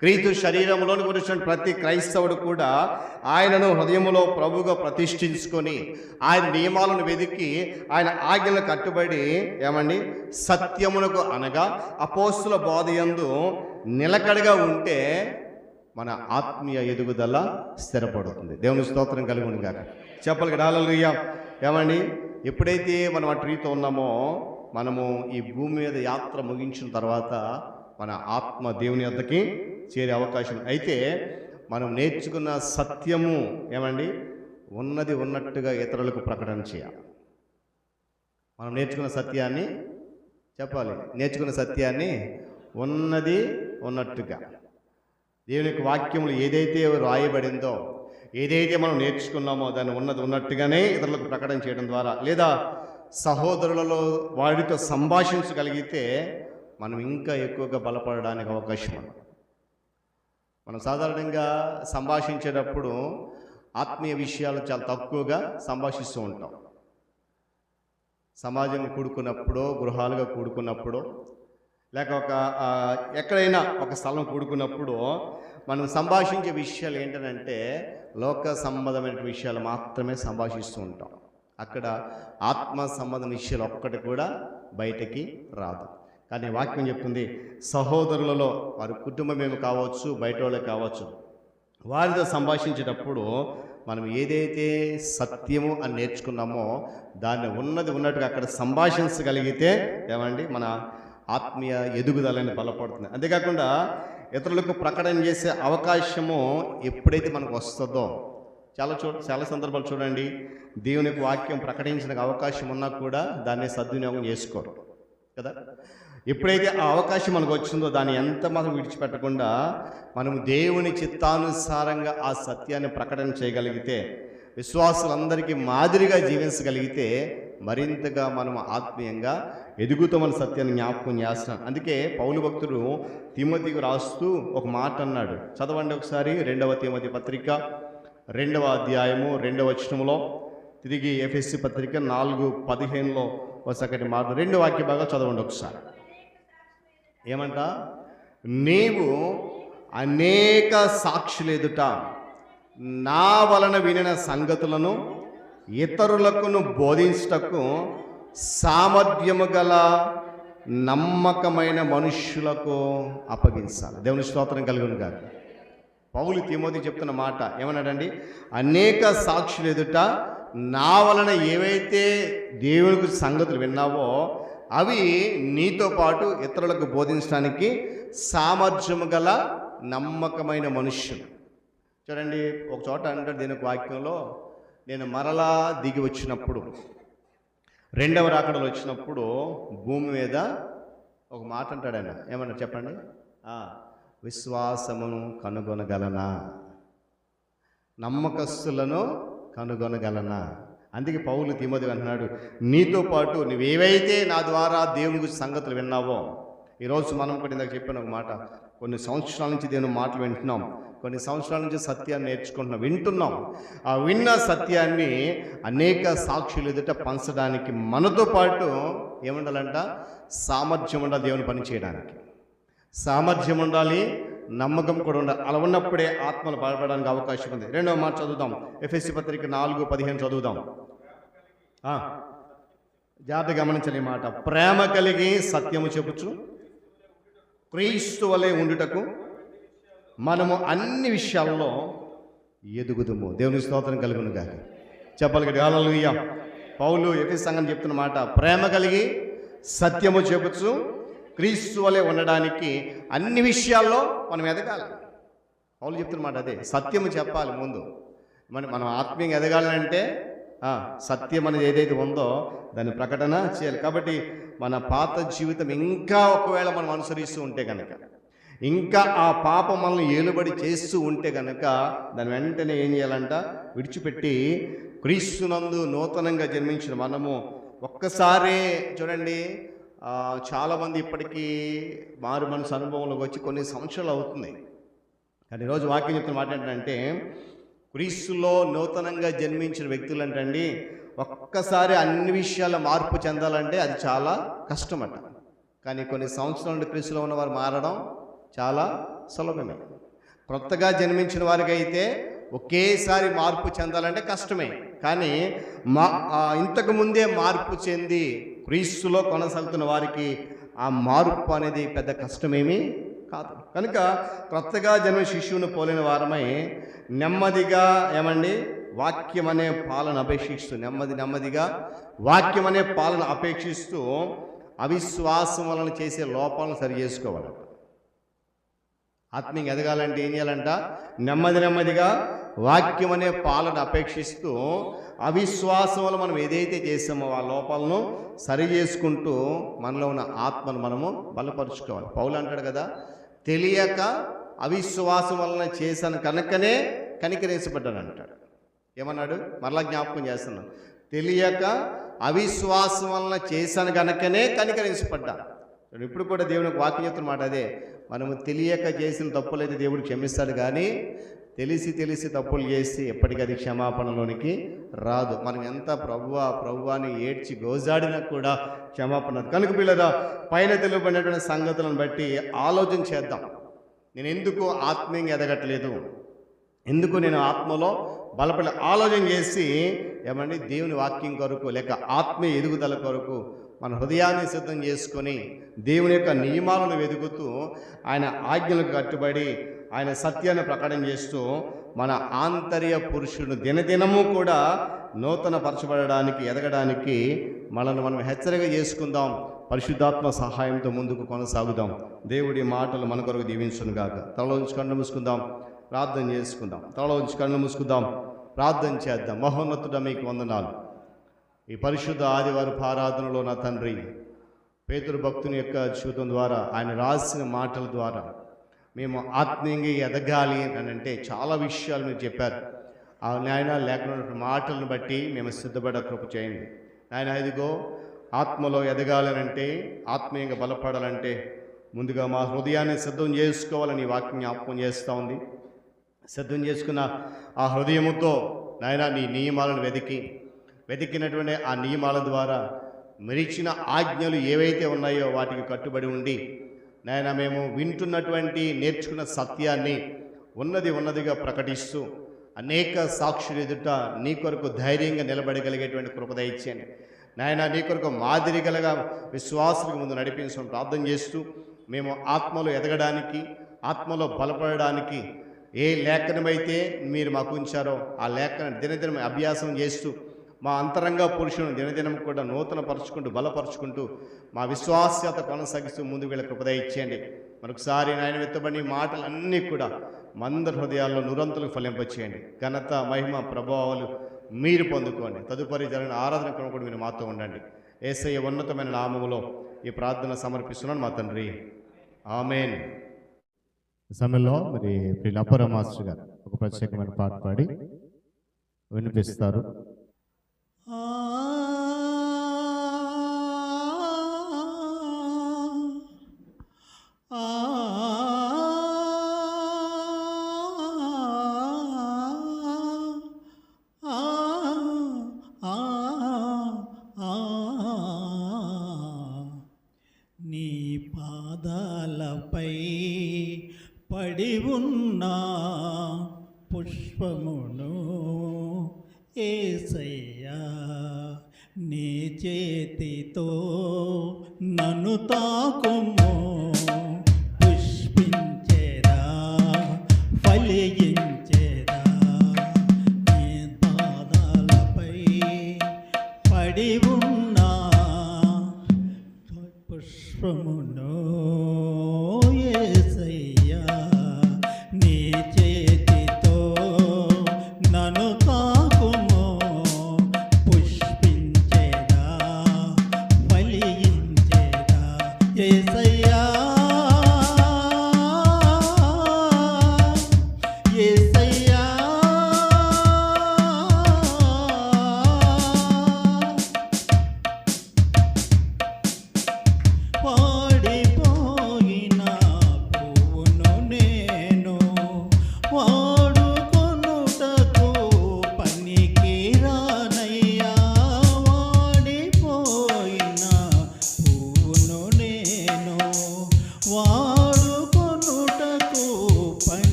క్రీస్తు శరీరంలోనికి వచ్చిన ప్రతి క్రైస్తవుడు కూడా ఆయనను హృదయములో ప్రభువుగా ప్రతిష్ఠించుకొని ఆయన నియమాలను వెదికి ఆయన ఆజ్ఞలకు కట్టుబడి ఏమండి సత్యమునకు అనగా అపోస్తుల బోధయందు నిలకడగా ఉంటే మన ఆత్మీయ ఎదుగుదల స్థిరపడుతుంది. దేవుని స్తోత్రం కలుగును గాక. చెప్పాలి కదా, హల్లెలూయా. ఏమండి, ఎప్పుడైతే మనం అటు రీతితో ఉన్నామో మనము ఈ భూమి మీద యాత్ర ముగించిన తర్వాత మన ఆత్మ దేవుని వద్దకి చేరే అవకాశం. అయితే మనం నేర్చుకున్న సత్యము ఏమండి ఉన్నది ఉన్నట్టుగా ఇతరులకు ప్రకటన చేయాలి. మనం నేర్చుకున్న సత్యాన్ని చెప్పాలి, నేర్చుకున్న సత్యాన్ని ఉన్నది ఉన్నట్టుగా దేవునికి వాక్యములు ఏదైతే రాయబడిందో, ఏదైతే మనం నేర్చుకున్నామో దాన్ని ఉన్నది ఉన్నట్టుగానే ఇతరులకు ప్రకటన చేయడం ద్వారా, లేదా సహోదరులలో వాడితో సంభాషించగలిగితే మనం ఇంకా ఎక్కువగా బలపడడానికి అవకాశం ఉంది. మనం సాధారణంగా సంభాషించేటప్పుడు ఆత్మీయ విషయాలు చాలా తక్కువగా సంభాషిస్తూ ఉంటాం. సమాజం కూడుకున్నప్పుడు, గృహాలుగా కూడుకున్నప్పుడు, లేక ఎక్కడైనా ఒక స్థలం కూడుకున్నప్పుడు మనం సంభాషించే విషయాలు ఏంటంటే లోక సంబంధమైన విషయాలు మాత్రమే సంభాషిస్తూ ఉంటాం. అక్కడ ఆత్మ సంబంధ విషయాలు ఒక్కటి కూడా బయటకి రాదు. కానీ వాక్యం చెప్తుంది, సహోదరులలో వారి కుటుంబమేమి కావచ్చు, బయట వాళ్ళే కావచ్చు, వారితో సంభాషించేటప్పుడు మనం ఏదైతే సత్యము అని నేర్చుకున్నామో దాన్ని ఉన్నది ఉన్నట్టుగా అక్కడ సంభాషించగలిగితే ఏమండి మన ఆత్మీయ ఎదుగుదలని బలపడుతుంది. అంతేకాకుండా ఇతరులకు ప్రకటన చేసే అవకాశము ఎప్పుడైతే మనకు వస్తుందో, చాలా సందర్భాలు చూడండి, దేవునికి వాక్యం ప్రకటించడానికి అవకాశం ఉన్నా కూడా దాన్ని సద్వినియోగం చేసుకోరు కదా. ఎప్పుడైతే ఆ అవకాశం మనకు వచ్చిందో దాన్ని ఎంత మనం విడిచిపెట్టకుండా మనం దేవుని చిత్తానుసారంగా ఆ సత్యాన్ని ప్రకటన చేయగలిగితే, విశ్వాసులందరికీ మాదిరిగా జీవించగలిగితే మరింతగా మనం ఆత్మీయంగా ఎదుగుతామని సత్యాన్ని జ్ఞాపకం చేస్తున్నాం. అందుకే పౌలు భక్తుడు తిమోతికి రాస్తూ ఒక మాట అన్నాడు. చదవండి ఒకసారి. 2వ తిమోతి పత్రిక 2వ అధ్యాయము 2వ వచనములో, తిరిగి ఎఫెసీ పత్రిక 4:15లో ఒకసారి మాట 2 వాక్య భాగాలు చదవండి ఒకసారి. ఏమంట? నీవు అనేక సాక్షులు ఎదుట నా వలన వినిన సంగతులను ఇతరులకు బోధించుటకు సామర్థ్యము గల నమ్మకమైన మనుష్యులకు అప్పగించాలి. దేవుని స్తోత్రం కలుగును గాక. పౌలు తిమోతి చెప్తున్న మాట ఏమన్నాడండి? అనేక సాక్షులు ఎదుట నా వలన ఏవైతే దేవునికి సంగతులు విన్నావో అవి నీతో పాటు ఇతరులకు బోధించడానికి సామర్థ్యము గల నమ్మకమైన మనుష్యులు. చూడండి, ఒక చోట అంటాడు దీనికి వాక్యంలో, నేను మరలా దిగి వచ్చినప్పుడు, రెండవ రాకడలో వచ్చినప్పుడు భూమి మీద ఒక మాట అంటాడు ఆయన. ఏమన్నా చెప్పండి? విశ్వాసమును కనుగొనగలనా, నమ్మకస్తులను కనుగొనగలనా. అందుకే పౌలు తిమోతికి అంటున్నాడు, నీతో పాటు నువ్వేవైతే నా ద్వారా దేవుని గురించి సంగతులు విన్నావో, ఈరోజు మనం కూడా ఇందాక చెప్పిన ఒక మాట, కొన్ని సంవత్సరాల నుంచి దేవుని మాటలు వింటున్నాం, కొన్ని సంవత్సరాల నుంచి సత్యాన్ని నేర్చుకుంటున్నాం, వింటున్నాం. ఆ విన్న సత్యాన్ని అనేక సాక్షులు ఎదుట పంచడానికి మనతో పాటు ఏముండాలంట? సామర్థ్యం ఉండాలి. దేవుని పని చేయడానికి సామర్థ్యం ఉండాలి, నమ్మకం కూడా ఉండాలి. అలా ఉన్నప్పుడే ఆత్మలు బలపడడానికి అవకాశం ఉంది. రెండవ మాట చదువుదాం, ఎఫెసీ పత్రిక 4:15 చదువుదాం. జాగ్రత్త గమనించని మాట, ప్రేమ కలిగి సత్యము చెప్పుచు క్రీస్తు వలె ఉండుటకు మనము అన్ని విషయాల్లో ఎదుగుదుము. దేవుని స్తోత్రం కలుగును గాక. చెప్పాలి కదా, హల్లెలూయా. పౌలు ఎఫెసీ సంఘం చెప్తున్న మాట, ప్రేమ కలిగి సత్యము చెప్పుచు క్రీస్తు వలె ఉండడానికి అన్ని విషయాల్లో మనం ఎదగాలి. పౌలు చెప్తున్న మాట అదే, సత్యము చెప్పాలి ముందు. మనం ఆత్మీయంగా ఎదగాలంటే సత్యం అనేది ఏదైతే ఉందో దాన్ని ప్రకటన చేయాలి. కాబట్టి మన పాత జీవితం ఇంకా ఒకవేళ మనం అనుసరిస్తూ ఉంటే కనుక, ఇంకా ఆ పాపం మనల్ని ఏలుబడి చేస్తూ ఉంటే కనుక, దాని వెంటనే ఏం చేయాలంట? విడిచిపెట్టి క్రీస్తునందు నూతనంగా జన్మించిన మనము ఒక్కసారే చూడండి, చాలామంది ఇప్పటికీ మారు మనసు అనుభవంలోకి వచ్చి కొన్ని సంవత్సరాలు అవుతుంది. కానీ ఈరోజు వాక్యం చెప్తున్న మాట ఏంటంటే, క్రీస్తులో నూతనంగా జన్మించిన వ్యక్తులు అంటండి, ఒక్కసారి అన్ని విషయాల మార్పు చెందాలంటే అది చాలా కష్టమట. కానీ కొన్ని సంవత్సరాల నుండి క్రీస్తులో ఉన్నవారు మారడం చాలా సులభమే. కొత్తగా జన్మించిన వారికి అయితే ఒకేసారి మార్పు చెందాలంటే కష్టమే. కానీ ఇంతకు ముందే మార్పు చెంది క్రీస్తులో కొనసాగుతున్న వారికి ఆ మార్పు అనేది పెద్ద కష్టమేమీ కాదు. కనుక కొత్తగా జన్మ శిశువును పోలిన వారమై నెమ్మదిగా వాక్యం అనే పాలన అపేక్షిస్తూ, నెమ్మదిగా వాక్యం అనే పాలన అపేక్షిస్తూ అవిశ్వాసం వలన చేసే లోపాలను సరి చేసుకోవాలి. ఆత్మీయంగా ఎదగాలంటే ఏం చేయాలంట? నెమ్మదిగా వాక్యం అనే పాలన అపేక్షిస్తూ అవిశ్వాసం వల్ల మనం ఏదైతే చేసామో ఆ లోపాలను సరి చేసుకుంటూ మనలో ఉన్న ఆత్మను మనము బలపరుచుకోవాలి. పౌలు అంటాడు కదా, తెలియక అవిశ్వాసం వలన చేశాను కనుకనే కనికరించబడ్డాను అంటాడు. ఏమన్నాడు? మరలా జ్ఞాపకం చేస్తున్నాను, తెలియక అవిశ్వాసం వలన చేశాను కనుకనే కనికరించబడ్డాను. ఇప్పుడు కూడా దేవునికి వాక్యం చెప్తున్న మాట అదే, మనము తెలియక చేసిన తప్పులైతే దేవుడు క్షమిస్తాడు, కానీ తెలిసి తప్పులు చేసి ఎప్పటికీ అది క్షమాపణలోనికి రాదు. మనం ఎంత ప్రభువాని ఏడ్చి గోజాడినా కూడా క్షమాపణ. కనుక పిల్లరా, పైన తెలుపబడినటువంటి సంగతులను బట్టి ఆలోచన చేద్దాం. నేను ఎందుకు ఆత్మీయంగా ఎదగట్లేదు, ఎందుకు నేను ఆత్మలో బలపడి ఆలోచన చేసి దేవుని వాక్యం కొరకు లేక ఆత్మీయ ఎదుగుదల కొరకు మన హృదయాన్ని సిద్ధం చేసుకొని దేవుని యొక్క నియమాలను వెతుకుతూ ఆయన ఆజ్ఞలకు కట్టుబడి ఆయన సత్యాన్ని ప్రకటన చేస్తూ మన ఆంతర్య పురుషుడు దినదినము కూడా నూతన పరచబడడానికి ఎదగడానికి మనల్ని మనం హెచ్చరిక చేసుకుందాం. పరిశుద్ధాత్మ సహాయంతో ముందుకు కొనసాగుదాం. దేవుడి మాటలు మన కొరకు దీవించును గాక. తలలో ఉంచి కళ్ళు మూసుకుందాం, ప్రార్థన చేసుకుందాం. తలలో ఉంచి కళ్ళు మూసుకుందాం, ప్రార్థన చేద్దాం. మహోన్నతుడ మీకు వందనాలు. ఈ పరిశుద్ధ ఆదివారపు ఆరాధనలో నా తండ్రి, పేతురు భక్తుని యొక్క జీవితం ద్వారా, ఆయన రాసిన మాటల ద్వారా మేము ఆత్మీయంగా ఎదగాలి అని అంటే చాలా విషయాలు మీరు చెప్పారు. నాయన లేకుండా మాటలను బట్టి మేము సిద్ధపడ కృప చేయండి. నాయన ఇదిగో ఆత్మలో ఎదగాలనంటే, ఆత్మీయంగా బలపడాలంటే ముందుగా మా హృదయాన్ని సిద్ధం చేసుకోవాలని వాక్యం జ్ఞాపకం చేస్తూ ఉంది. సిద్ధం చేసుకున్న ఆ హృదయముతో నాయన నీ నియమాలను వెతికినటువంటి ఆ నియమాల ద్వారా మరిచిన ఆజ్ఞలు ఏవైతే ఉన్నాయో వాటికి కట్టుబడి ఉండి నాయన మేము వింటున్నటువంటి నేర్చుకున్న సత్యాన్ని ఉన్నదిగా ప్రకటిస్తూ అనేక సాక్షులు ఎదుట నీ కొరకు ధైర్యంగా నిలబడగలిగేటువంటి కృప దయచేయండి. నాయన నీ కొరకు మాదిరి గలగా విశ్వాసులకు ముందు నడిపించడం ప్రార్థన చేస్తూ మేము ఆత్మలో ఎదగడానికి, ఆత్మలో బలపడడానికి ఏ లేఖనమైతే మీరు మాకు ఉంచారో ఆ లేఖన దినదినం అభ్యాసం చేస్తూ మా అంతరంగ పురుషుని దినదినం కూడా నూతన పరుచుకుంటూ బలపరుచుకుంటూ మా విశ్వాస్యత కొనసాగిస్తూ ముందుకు వెళ్ళే కృపద ఇచ్చేయండి. మరొకసారి నాయన వెత్తబడి మాటలన్నీ కూడా మందరి హృదయాల్లో నురంతులకు ఫలింపచేయండి. ఘనత మహిమ ప్రభావాలు మీరు పొందుకోండి. తదుపరి జరిగిన ఆరాధన క్రమం కూడా మీరు మాతో ఉండండి. యేసయ్య ఉన్నతమైన నామములో ఈ ప్రార్థన సమర్పిస్తున్నాను మా తండ్రి, ఆమేన్. ఈ సమయంలో మరి ప్రియుల అప్పర మాస్టర్ గారు ఒక ప్రత్యేకమైన పాట పాడి వినిపిస్తారు. నీ పాదాలపై పడి ఉన్న పుష్పమును యేసయ్యా, నీ చేతితో నన్ను తాకుము, పుష్పించేదా ఫలించేదా. నీ పాదాలపై పడి ఉన్న పుష్పమును యేసయ్యా, నీ చేతితో నన్ను తాకుము, పుష్పించేదా ఫలించేదా. యేసయ్యా, యేసయ్యా,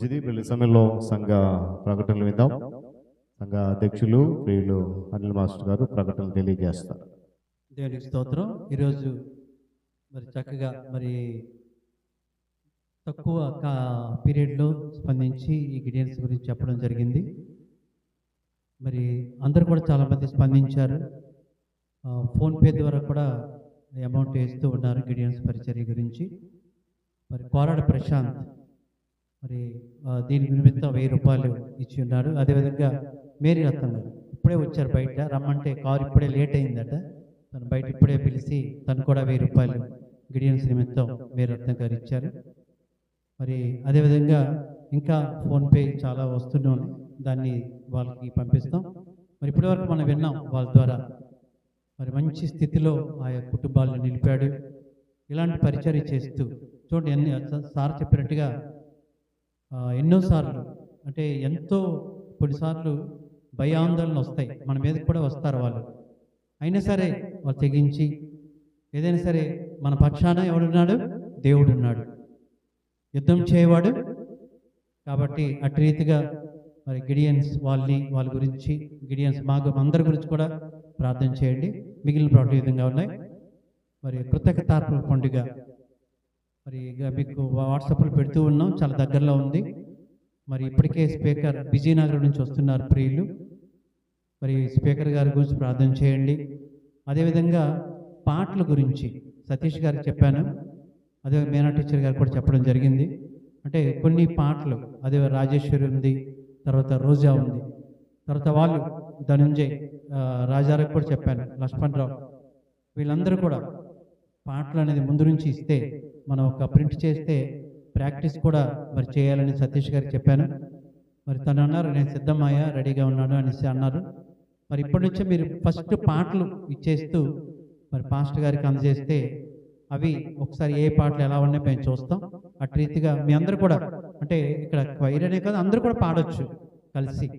మంచిది. వీళ్ళ సమయంలో సంఘ ప్రకటనలు విందాం. సంఘ అధ్యక్షులు ప్రియులు అనిల్ మాస్టర్ గారు ప్రకటనలు తెలియజేస్తారు. దేవునికి స్తోత్రం. ఈరోజు మరి చక్కగా మరి తక్కువ పీరియడ్లో స్పందించి ఈ గిడియన్స్ గురించి చెప్పడం జరిగింది. మరి అందరూ కూడా చాలామంది స్పందించారు. ఫోన్పే ద్వారా కూడా అమౌంట్ వేస్తూ ఉన్నారు గిడియన్స్ పరిచర్య గురించి. మరి కోరాడ ప్రశాంత్ మరి దీని నిమిత్తం 1000 రూపాయలు ఇచ్చి ఉన్నారు. అదేవిధంగా మేరీ రత్నం గారు ఇప్పుడే వచ్చారు, బయట రమ్మంటే కారు ఇప్పుడే లేట్ అయిందట, తను బయట ఇప్పుడే పిలిచి తను కూడా 1000 రూపాయలు గిడియన్స్ నిమిత్తం మేరీ రత్నం గారు ఇచ్చారు. మరి అదేవిధంగా ఇంకా ఫోన్పే చాలా వస్తున్నాయి, దాన్ని వాళ్ళకి పంపిస్తాం. మరి ఇప్పటివరకు మనం విన్నాం వాళ్ళ ద్వారా మరి మంచి స్థితిలో ఆయా కుటుంబాలను నిలిపాడు. ఇలాంటి పరిచర్య చేస్తూ చూడండి, సార్ చెప్పినట్టుగా ఎన్నోసార్లు అంటే ఎంతో కొన్నిసార్లు భయాందోళనలు వస్తాయి, మన మీదకి కూడా వస్తారు వాళ్ళు. అయినా సరే వాళ్ళు తెగించి ఏదైనా సరే మన పక్షాన ఎవడున్నాడు? దేవుడు ఉన్నాడు, యుద్ధం చేయవాడు. కాబట్టి అటు రీతిగా మరి గిడియన్స్ వాళ్ళ గురించి గిడియన్స్ అందరి గురించి కూడా ప్రార్థన చేయండి. మిగిలిన ప్రార్థన విధంగా ఉన్నాయి. మరి కృతజ్ఞతార్పణ పండుగ మరి మీకు వాట్సాప్లో పెడుతూ ఉన్నాం, చాలా దగ్గరలో ఉంది. మరి ఇప్పటికే స్పీకర్ విజయనగరం నుంచి వస్తున్నారు ప్రియులు. మరి స్పీకర్ గారి గురించి ప్రార్థన చేయండి. అదేవిధంగా పాటల గురించి సతీష్ గారికి చెప్పాను, అదే మీనా టీచర్ గారు కూడా చెప్పడం జరిగింది. అంటే కొన్ని పాటలు అదే రాజేశ్వరి ఉంది, తర్వాత రోజా ఉంది, తర్వాత వాళ్ళు ధనంజయ్ రాజారావు కూడా చెప్పాను, లక్ష్మణరావు, వీళ్ళందరూ కూడా పాటలు అనేది ముందు నుంచి ఇస్తే మనం ఒక ప్రింట్ చేస్తే ప్రాక్టీస్ కూడా మరి చేయాలని సతీష్ గారికి చెప్పాను. మరి తను అన్నారు నేను సిద్ధమయ్యా, రెడీగా ఉన్నాను అనేసి అన్నారు. మరి ఇప్పటి నుంచే మీరు ఫస్ట్ పాటలు ఇచ్చేస్తూ మరి పాస్టర్ గారికి అందజేస్తే అవి ఒకసారి ఏ పాటలు ఎలా ఉన్నాయో మేము చూస్తాం. అటు రీతిగా మీ అందరూ కూడా అంటే ఇక్కడ వైరనే కాదు అందరూ కూడా పాడొచ్చు కలిసి.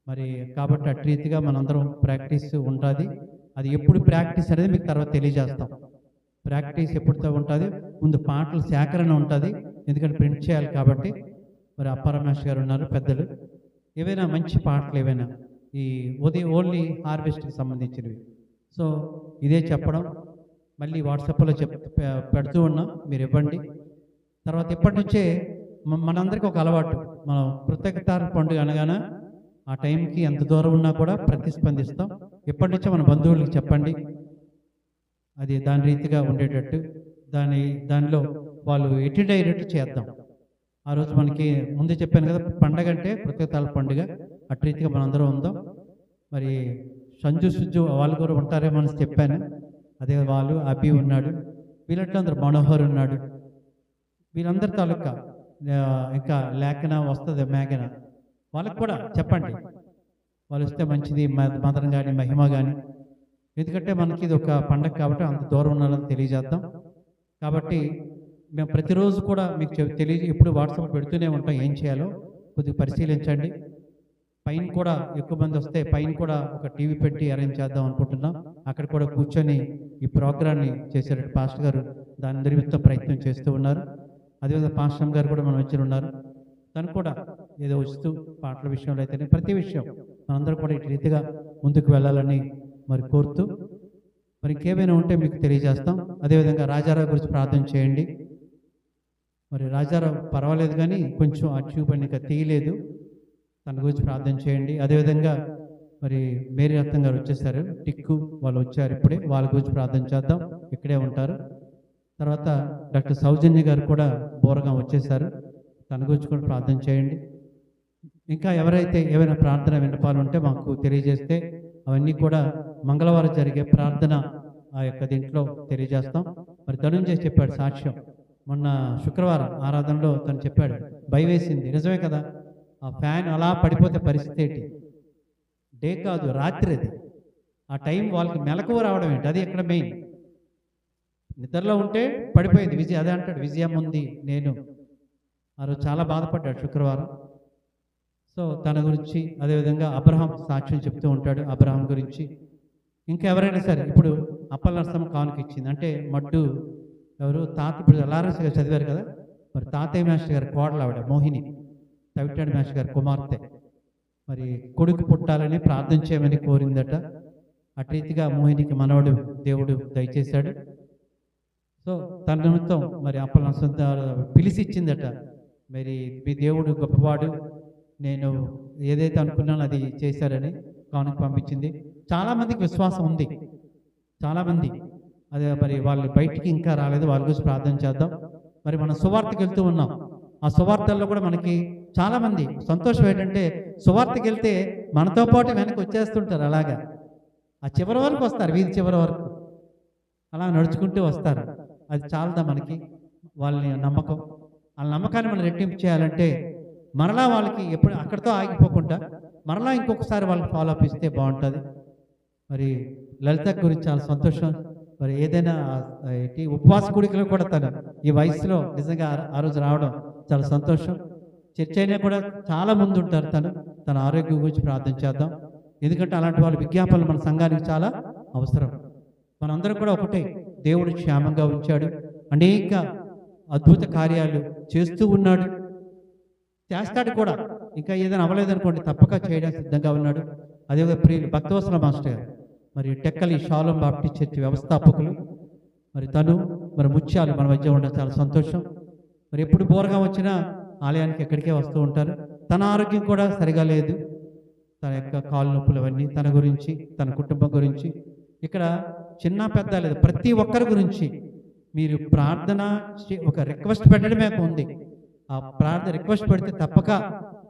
మరి కాబట్టి అటు రీతిగా మనందరం ప్రాక్టీస్ ఉంటుంది. అది ఎప్పుడు ప్రాక్టీస్ అనేది మీకు తర్వాత తెలియజేస్తాం. ప్రాక్టీస్ ఎప్పుడుతో ఉంటుంది, ముందు పాటలు సేకరణ ఉంటుంది, ఎందుకంటే ప్రింట్ చేయాలి కాబట్టి. మరి అప్పారమేష్ గారు ఉన్నారు పెద్దలు, ఏవైనా మంచి పాటలు ఏవైనా ఈ ఓన్లీ హార్వెస్ట్కి సంబంధించినవి. సో ఇదే చెప్పడం మళ్ళీ వాట్సాప్లో పెడుతూ ఉన్నాం, మీరు ఇవ్వండి. తర్వాత ఇప్పటి నుంచే మనందరికీ ఒక అలవాటు, మనం కృతజ్ఞతార్పణ పండుగ అనగానే ఆ టైంకి ఎంత దూరం ఉన్నా కూడా ప్రతిస్పందిస్తాం. ఇప్పటి నుంచే మన బంధువులకి చెప్పండి, అది దాని రీతిగా ఉండేటట్టు దానిలో వాళ్ళు అటెండ్ అయ్యేటట్టు చేద్దాం. ఆ రోజు మనకి ముందే చెప్పాను కదా, పండగ అంటే కృతజ్ఞతాల పండుగ, అటు రీతిగా మనందరం ఉందాం. మరి సంజు వాళ్ళు కూడా ఉంటారేమో అని చెప్పాను, అదే వాళ్ళు అభి ఉన్నాడు, వీళ్ళంటే అందరు మనోహర్ ఉన్నాడు, వీళ్ళందరి తాలూకా ఇంకా లేఖన వస్తుంది మేఘన, వాళ్ళకి కూడా చెప్పండి, వాళ్ళు వస్తే మంచిది. మదన్ కానీ మహిమ కానీ, ఎందుకంటే మనకి ఇది ఒక పండగ కాబట్టి అంత దూరం ఉన్నారని తెలియజేద్దాం. కాబట్టి మేము ప్రతిరోజు కూడా మీకు ఇప్పుడు వాట్సాప్ పెడుతూనే ఉంటాం, ఏం చేయాలో కొద్దిగా పరిశీలించండి. పైన కూడా ఎక్కువ మంది వస్తే పైన కూడా ఒక టీవీ పెట్టి అరేంజ్ చేద్దాం అనుకుంటున్నాం. అక్కడ కూడా కూర్చొని ఈ ప్రోగ్రాన్ని చేసేటట్టు పాస్టర్ గారు దాని నిమిత్తం ప్రయత్నం చేస్తూ ఉన్నారు. అదేవిధంగా పాస్టర్ గారు కూడా మన వచ్చి ఉన్నారు, తను కూడా ఏదో వస్తూ పాటల విషయంలో అయితేనే ప్రతి విషయం మనందరూ కూడా ఇటు రీతిగా ముందుకు వెళ్ళాలని మరి కోరుతూ, మరి ఇంకేమైనా ఉంటే మీకు తెలియజేస్తాం. అదేవిధంగా రాజారావు గురించి ప్రార్థన చేయండి. మరి రాజారావు పర్వాలేదు కానీ కొంచెం ఆ ట్యూబ్ అని తీయలేదు, తన గురించి ప్రార్థన చేయండి. అదేవిధంగా మరి మేరీ రత్నం గారు వచ్చేసారు, టిక్కు వాళ్ళు వచ్చారు ఇప్పుడే, వాళ్ళ గురించి ప్రార్థన చేద్దాం, ఇక్కడే ఉంటారు. తర్వాత డాక్టర్ సౌజన్య గారు కూడా బోరగా వచ్చేసారు, తన గురించి కూడా ప్రార్థన చేయండి. ఇంకా ఎవరైతే ఏమైనా ప్రార్థన విన్నపాలు ఉంటే మాకు తెలియజేస్తే అవన్నీ కూడా మంగళవారం జరిగే ప్రార్థన ఆ యొక్క దీంట్లో తెలియజేస్తాం. మరి ధనుంజయ్ చెప్పాడు సాక్ష్యం, మొన్న శుక్రవారం ఆరాధనలో తను చెప్పాడు, భయం వేసింది, నిజమే కదా, ఆ ఫ్యాన్ అలా పడిపోతే పరిస్థితి ఏంటి, డే కాదు రాత్రి అది, ఆ టైం వాళ్ళకి మెలకువ రావడం ఏంటి, అది ఎక్కడ మెయిన్. నిద్రలో ఉంటే పడిపోయింది విజయ్, అదే అంటాడు విజయం ఉంది నేను, ఆ రోజు చాలా బాధపడ్డాడు శుక్రవారం. సో తన గురించి అదేవిధంగా అబ్రహాం సాక్ష్యం చెప్తూ ఉంటాడు, అబ్రహాం గురించి. ఇంకా ఎవరైనా సరే, ఇప్పుడు అప్పల నరసమ్మ కానుక ఇచ్చింది అంటే మడ్డు ఎవరు తాత, ఇప్పుడు లారెన్స్ గారు చదివారు కదా, మరి తాతయ్య మాస్టర్ గారి కోడలు ఆవిడ మోహిని, సవిటాడి మేష గారి కుమార్తె మరి కొడుకు పుట్టాలని ప్రార్థన చేయమని కోరిందట. అటు రీతిగా మోహినికి మనవడు దేవుడు దయచేశాడు. సో తన నిమిత్తం మరి అప్పల సొంత పిలిచి ఇచ్చిందట. మరి మీ దేవుడు గొప్పవాడు, నేను ఏదైతే అనుకున్నానో అది చేశారని కానుక పంపించింది. చాలామందికి విశ్వాసం ఉంది, చాలామంది అదే మరి వాళ్ళు బయటికి ఇంకా రాలేదు, వాళ్ళ గురించి ప్రార్థన చేద్దాం. మరి మనం సువార్తకి వెళ్తూ ఉన్నాం. ఆ సువార్తల్లో కూడా మనకి చాలామంది సంతోషం ఏంటంటే సువార్తకి వెళ్తే మనతో పాటు వెనక్కి వచ్చేస్తుంటారు. అలాగా ఆ చివరి వరకు వస్తారు, వీధి చివరి వరకు అలా నడుచుకుంటూ వస్తారు. అది చాలదా మనకి వాళ్ళని నమ్మకం. వాళ్ళ నమ్మకాన్ని మనం రెట్టింపు చేయాలంటే మరలా వాళ్ళకి ఎప్పుడు అక్కడితో ఆగిపోకుండా మరలా ఇంకొకసారి వాళ్ళకి ఫాలో అప్ ఇస్తే బాగుంటుంది. మరి లలిత గురించి చాలా సంతోషం. మరి ఏదైనా ఉపవాస కూడికలో కూడా తను ఈ వయసులో నిజంగా ఆ రోజు రావడం చాలా సంతోషం. చర్చ అయినా కూడా చాలా మంది ఉంటారు. తన ఆరోగ్యం గురించి ప్రార్థన చేద్దాం. ఎందుకంటే అలాంటి వాళ్ళ విజ్ఞాపనలు మన సంఘానికి చాలా అవసరం. మనందరం కూడా ఒకటే, దేవుడు క్షేమంగా ఉంచాడు, అనేక అద్భుత కార్యాలు చేస్తూ ఉన్నాడు, చేస్తాడు కూడా. ఇంకా ఏదైనా అవ్వలేదనుకోండి తప్పక చేయడానికి సిద్ధంగా ఉన్నాడు. అదేవిధంగా ప్రియులు భక్తవత్సల మాస్టర్ గారు, మరి టెక్కలి షాలోం బాప్టిస్ట్ చర్చ్ వ్యవస్థాపకులు, మరి తను మరి ముత్యాలు మన మధ్య ఉండడం చాలా సంతోషం. మరి ఎప్పుడు బోరగా వచ్చినా ఆలయానికి ఎక్కడికే వస్తూ ఉంటారు. తన ఆరోగ్యం కూడా సరిగా లేదు, తన యొక్క కాలు నొప్పులు అవన్నీ, తన గురించి తన కుటుంబం గురించి ఇక్కడ చిన్న పెద్ద లేదు ప్రతి ఒక్కరి గురించి మీరు ప్రార్థన ఒక రిక్వెస్ట్ పెట్టడమే ఉంది. ఆ ప్రార్థన రిక్వెస్ట్ పెడితే తప్పక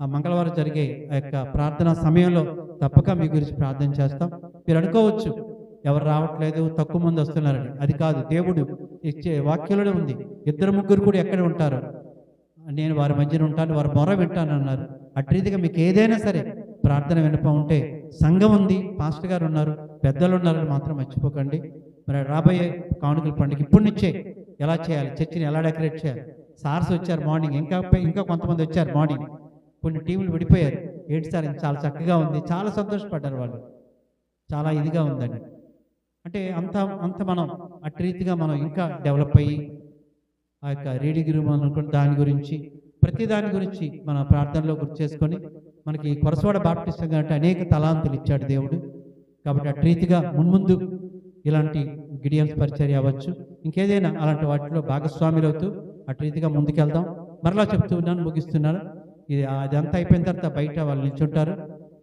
ఆ మంగళవారం జరిగే ఆ యొక్క ప్రార్థన సమయంలో తప్పక మీ గురించి ప్రార్థన చేస్తాం. మీరు అనుకోవచ్చు ఎవరు రావట్లేదు, తక్కువ మంది వస్తున్నారని. అది కాదు, దేవుడు ఇచ్చే వాక్యంలోనే ఉంది. 2-3 కూడా ఎక్కడ ఉంటారు, నేను వారి మధ్యన ఉంటాను, వారి మొర వింటాను అన్నారు. అటు రీతిగా మీకు ఏదైనా సరే ప్రార్థన వినపం ఉంటే సంఘం ఉంది, పాస్టర్ గారు ఉన్నారు, పెద్దలు ఉన్నారని మాత్రం మర్చిపోకండి. మరి రాబోయే కానుకల పండుగ ఇప్పటి నుంచే ఎలా చేయాలి, చర్చిని ఎలా డెకరేట్ చేయాలి. సార్స్ వచ్చారు మార్నింగ్, ఇంకా కొంతమంది వచ్చారు మార్నింగ్, కొన్ని టీములు విడిపోయారు. ఏంటి సార్ చాలా చక్కగా ఉంది, చాలా సంతోషపడ్డారు వాళ్ళు, చాలా ఇదిగా ఉందండి. అంటే అంత మనం అటు రీతిగా మనం ఇంకా డెవలప్ అయ్యి ఆ యొక్క రీడింగ్ రూమ్ అనుకున్న దాని గురించి ప్రతి దాని గురించి మన ప్రార్థనలో గుర్తు చేసుకొని, మనకి కొరసవాడ బాప్టిస్ట్ అంటే అనేక తలాంతులు ఇచ్చాడు దేవుడు. కాబట్టి అటు రీతిగా మున్ముందు ఇలాంటి గిడియన్స్ పరిచర్య అవ్వచ్చు, ఇంకేదైనా అలాంటి వాటిలో భాగస్వాములు అవుతూ అటు రీతిగా ముందుకెళ్దాం. మరలా చెప్తూ ఉన్నాను, ముగిస్తున్నాను. ఇది అదంతా అయిపోయిన తర్వాత బయట వాళ్ళు నిల్చుంటారు.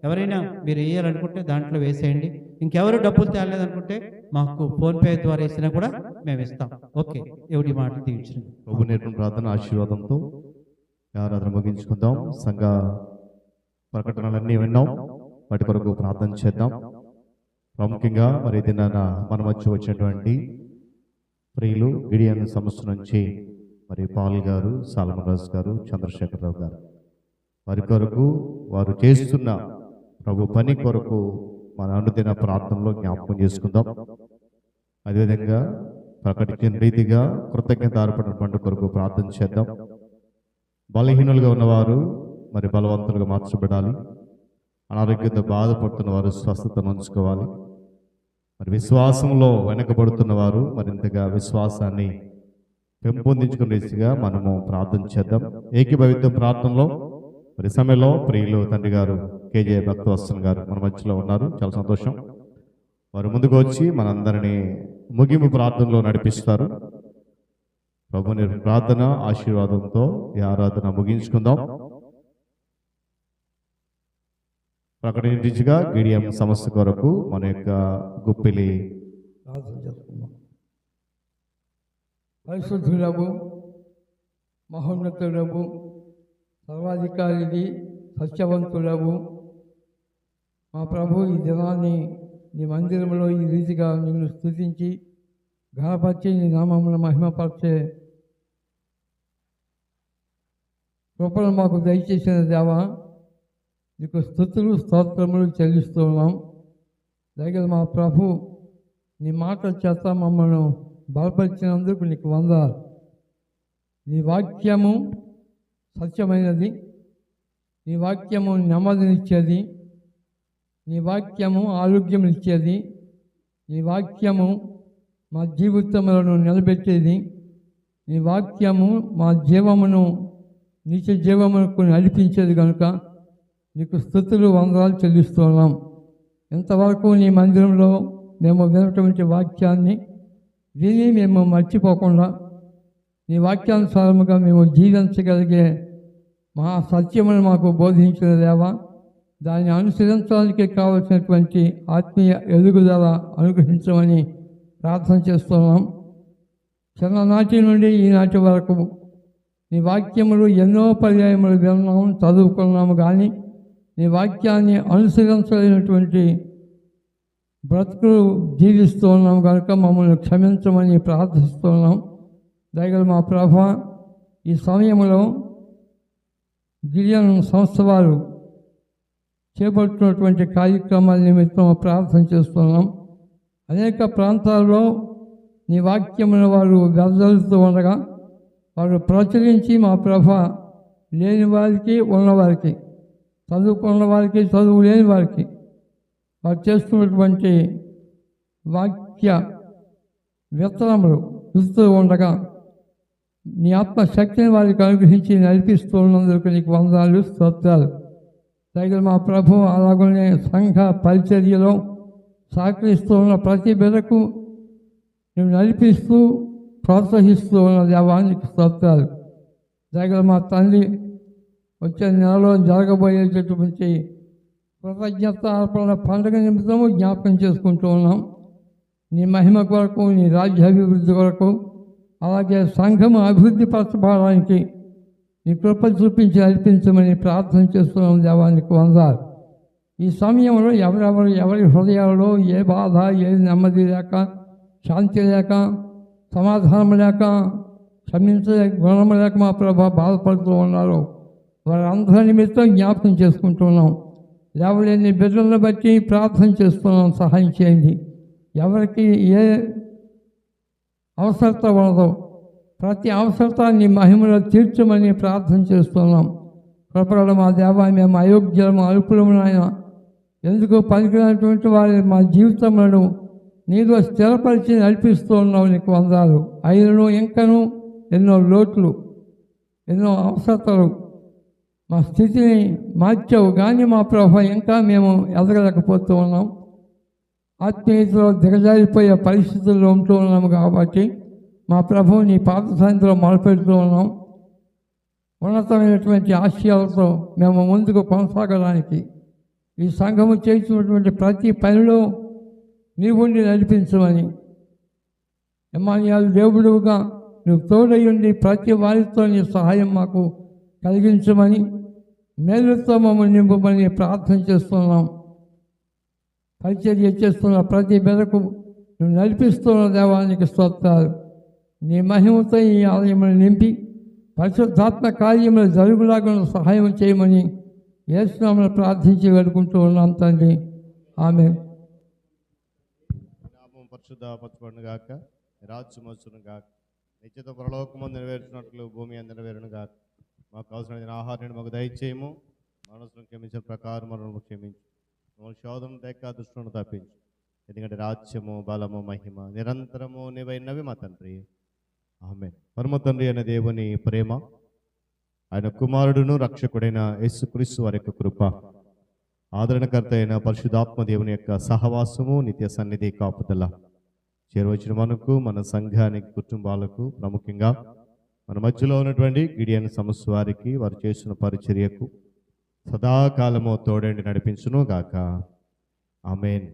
ఎవరైనా మీరు వేయాలనుకుంటే దాంట్లో వేసేయండి. ఇంకెవరు డబ్బులు తేలేదనుకుంటే మాకు ఫోన్పే ద్వారా వేసినా కూడా మేము ఇస్తాం. ఓకే, ఎవరి మాటలు దీవించండి. ప్రభు నేర్పిన ప్రార్థన ఆశీర్వాదంతో ఆరాధన ముగించుకుందాం. సంఘ ప్రకటనలన్నీ విన్నాం, వాటి కొరకు ప్రార్థన చేద్దాం. ప్రాముఖ్యంగా మరి దినాన మన మధ్య వచ్చినటువంటి ప్రియులు గిడియన్ సంస్థ నుంచి మరి పాల్ గారు, సాల్మన్ రాజు గారు, చంద్రశేఖరరావు గారు, వారి కొరకు వారు చేస్తున్న ప్రభు పని కొరకు మన అనుదిన ప్రార్థనలో జ్ఞాపకం చేసుకుందాం. అదేవిధంగా ప్రకటించిన రీతిగా కృతజ్ఞతార్పణ పండుగ కొరకు ప్రార్థన చేద్దాం. బలహీనులుగా ఉన్నవారు మరి బలవంతులుగా మార్చబడాలి, అనారోగ్యంతో బాధపడుతున్న వారు స్వస్థతను ఉంచుకోవాలి, మరి విశ్వాసంలో వెనకబడుతున్న వారు మరింతగా విశ్వాసాన్ని పెంపొందించుకునే రీతిగా మనము ప్రార్థన చేద్దాం. ఏకీభవిత్వం ప్రార్థనలో మరి సమయంలో ప్రియులు తండ్రి గారు కేజే భక్తవత్సన్ గారు మన మధ్యలో ఉన్నారు, చాలా సంతోషం. వారు ముందుకు వచ్చి మనందరినీ ముగింపు ప్రార్థనలో నడిపిస్తారు. ప్రభుని ప్రార్థన ఆశీర్వాదంతో ఈ ఆరాధన ముగించుకుందాం. ప్రకటించగా గిడియం సమస్య కొరకు మన యొక్క గుప్పిలి ప్రార్థన చేసుకుందాం. పరిశుద్ధుడవు, మహోన్నతుడవు, సర్వాధికారిది, సత్యవంతుడవు మా ప్రభు, ఈ దినాన్ని నీ మందిరంలో ఈ రీతిగా నిన్ను స్తుతించి ఘనపరిచి నీ నామమును మహిమపరిచే కృపను మాకు దయచేసిన దేవా, నీకు స్తుతులు స్తోత్రములు చెల్లిస్తున్నాం. దగ్గర మా ప్రభు, నీ మాటల చేత మమ్మల్ని బలపరిచినందుకు నీకు వందనాలు. నీ వాక్యము సత్యమైనది, నీ వాక్యము నెమ్మదినిచ్చేది, నీ వాక్యము ఆరోగ్యం ఇచ్చేది, నీ వాక్యము మా జీవితములను నిలబెట్టేది, నీ వాక్యము మా జీవమును నిత్య జీవమునకు నడిపించేది కనుక నీకు స్తుతులు వందనాలు చెల్లిస్తున్నాం. ఇంతవరకు నీ మందిరంలో మేము వినటువంటి వాక్యాన్ని విని మేము మర్చిపోకుండా నీ వాక్యానుసారముగా మేము జీవించగలిగే మా సత్యమును మాకు బోధించిన దేవా, దాన్ని అనుసరించడానికి కావలసినటువంటి ఆత్మీయ ఎదుగుదల అనుగ్రహించమని ప్రార్థన చేస్తున్నాం. చిన్ననాటి నుండి ఈనాటి వరకు నీ వాక్యములు ఎన్నో పర్యాయములు విన్నాము, చదువుకున్నాము, కానీ నీ వాక్యాన్ని అనుసరించలేనటువంటి బ్రతుకులు జీవిస్తూ ఉన్నాం కనుక మమ్మల్ని క్షమించమని ప్రార్థిస్తున్నాం. దయగల మా ప్రభు, ఈ సమయంలో గిరిజన సంస్థ వారు చేపడుతున్నటువంటి కార్యక్రమాల నిమిత్తం ప్రార్థన చేస్తున్నాం. అనేక ప్రాంతాల్లో నీ వాక్యమును వారు వెదజల్లుతూ ఉండగా వారు ప్రచురించి మా ప్రభ లేని వారికి, ఉన్నవారికి, చదువుకున్న వారికి, చదువు లేని వారికి వారు చేస్తున్నటువంటి వాక్య విత్తనములు చూస్తూ ఉండగా నీ ఆత్మశక్తిని వారికి అనుగ్రహించి నడిపిస్తూ ఉన్నందుకు నీకు వందనాలు, స్తోత్రాలు. తగిన మా ప్రభు, అలాగనే సంఘ పరిచర్యలో సహకరిస్తూ ఉన్న ప్రతి బిడ్డకు నువ్వు నడిపిస్తూ ప్రోత్సహిస్తూ ఉన్న దేవానికి స్తోత్రాలు. తగిన మా తండ్రి, వచ్చే నెలలో జరగబోయేటటువంటి కృతజ్ఞత అర్పణ పండుగ నిమిత్తము జ్ఞాపకం చేసుకుంటూ ఉన్నాం. నీ మహిమ కొరకు, నీ రాజ్యాభివృద్ధి కొరకు, అలాగే సంఘము అభివృద్ధి పరచబడడానికి నీ కృప చూపించి నడిపించమని ప్రార్థన చేస్తున్నాం. దేవానికి వందనాలు. ఈ సమయంలో ఎవరి హృదయాలలో ఏ బాధ, ఏ నెమ్మది లేక, శాంతి లేక, సమాధానం లేక, క్షమించే గుణం లేక మా ప్రభా బాధపడుతూ ఉన్నారో వారందరి నిమిత్తం జ్ఞాపకం చేసుకుంటున్నాం. లేవలేని బిడ్డలను బట్టి ప్రార్థన చేస్తున్నాం, సహాయం చేయండి. ఎవరికి ఏ అవసరత ఉన్నదో ప్రతి అవసరత నీ మహిమలో తీర్చమని ప్రార్థన చేస్తున్నాం. కృపగల మా దేవా, మేము అయోగ్యము, అల్పులము నాయన, ఎందుకు పనికిరానటువంటి వారి మా జీవితములను నీలో స్థిరపరిచి నడిపిస్తూ ఉన్నావు. నీకు వందనాలు. అయినను ఇంకనూ ఎన్నో లోట్లు, ఎన్నో అవసరతలు మా స్థితిని మార్చావు, కానీ మా ప్రభు ఇంకా మేము ఎదగలేకపోతూ ఉన్నాం. ఆత్మీయతలో దిగజారిపోయే పరిస్థితుల్లో ఉంటూ ఉన్నాము కాబట్టి మా ప్రభువు నీ పాద సన్నిధిలో మొదలుపెడుతూ ఉన్నాం. ఉన్నతమైనటువంటి ఆశయాలతో మేము ముందుకు కొనసాగడానికి ఈ సంఘము చేస్తున్నటువంటి ప్రతి పనిలో నీవుండి నడిపించమని, ఎమ్మాన్యుయేలు దేవుడుగా నువ్వు తోడయుండి ప్రతి వారితో నీ సహాయం మాకు కలిగించమని, మేలుతో మమ్మల్ని నింపమని ప్రార్థన చేస్తున్నాం. పరిచర్య చేస్తున్న ప్రతి మెదకు నువ్వు నడిపిస్తున్న దేవానికి స్తోత్రాలు. నీ మహిమతో ఈ ఆలయమును నింపి పరిశుద్ధాత్మ కార్యములు జరుగులాగా సహాయం చేయమని యేసు నామమున ప్రార్థించి వేడుకుంటూ ఉన్నాం తండ్రి. ఆమేన్. నామం పరిశుద్ధపరచబడును గాక, రాజ్యం వచ్చును గాక, నిత్యత పరలోకమందు నెరవేర్చినట్లు భూమి అందు నెరవేరును గాక. మాకు అవసరమైన ఆహారాన్ని మాకు దయచేయము, మనసును క్షమించిన ప్రకారం మనము క్షమించు, మమ్మల్ని శోధన దేక దుష్టులను తప్పించు. ఎందుకంటే రాజ్యము, బలము, మహిమ నిరంతరము నీవైనవి మా తండ్రి. ఆమేన్. పరమ తండ్రి అయిన దేవుని ప్రేమ, ఆయన కుమారుడును రక్షకుడైన యేసుక్రీస్తు వారి యొక్క కృప, ఆదరణకర్త అయిన పరిశుద్ధాత్మ దేవుని యొక్క సహవాసము, నిత్య సన్నిధి, కాపుదల చేరువచ్చిన మనకు, మన సంఘానికి, కుటుంబాలకు, ప్రాముఖ్యంగా మన మధ్యలో ఉన్నటువంటి గిడియన్ సమస్య వారికి, వారు చేసిన పరిచర్యకు సదాకాలము తోడండి నడిపించును గాక. ఆమేన్.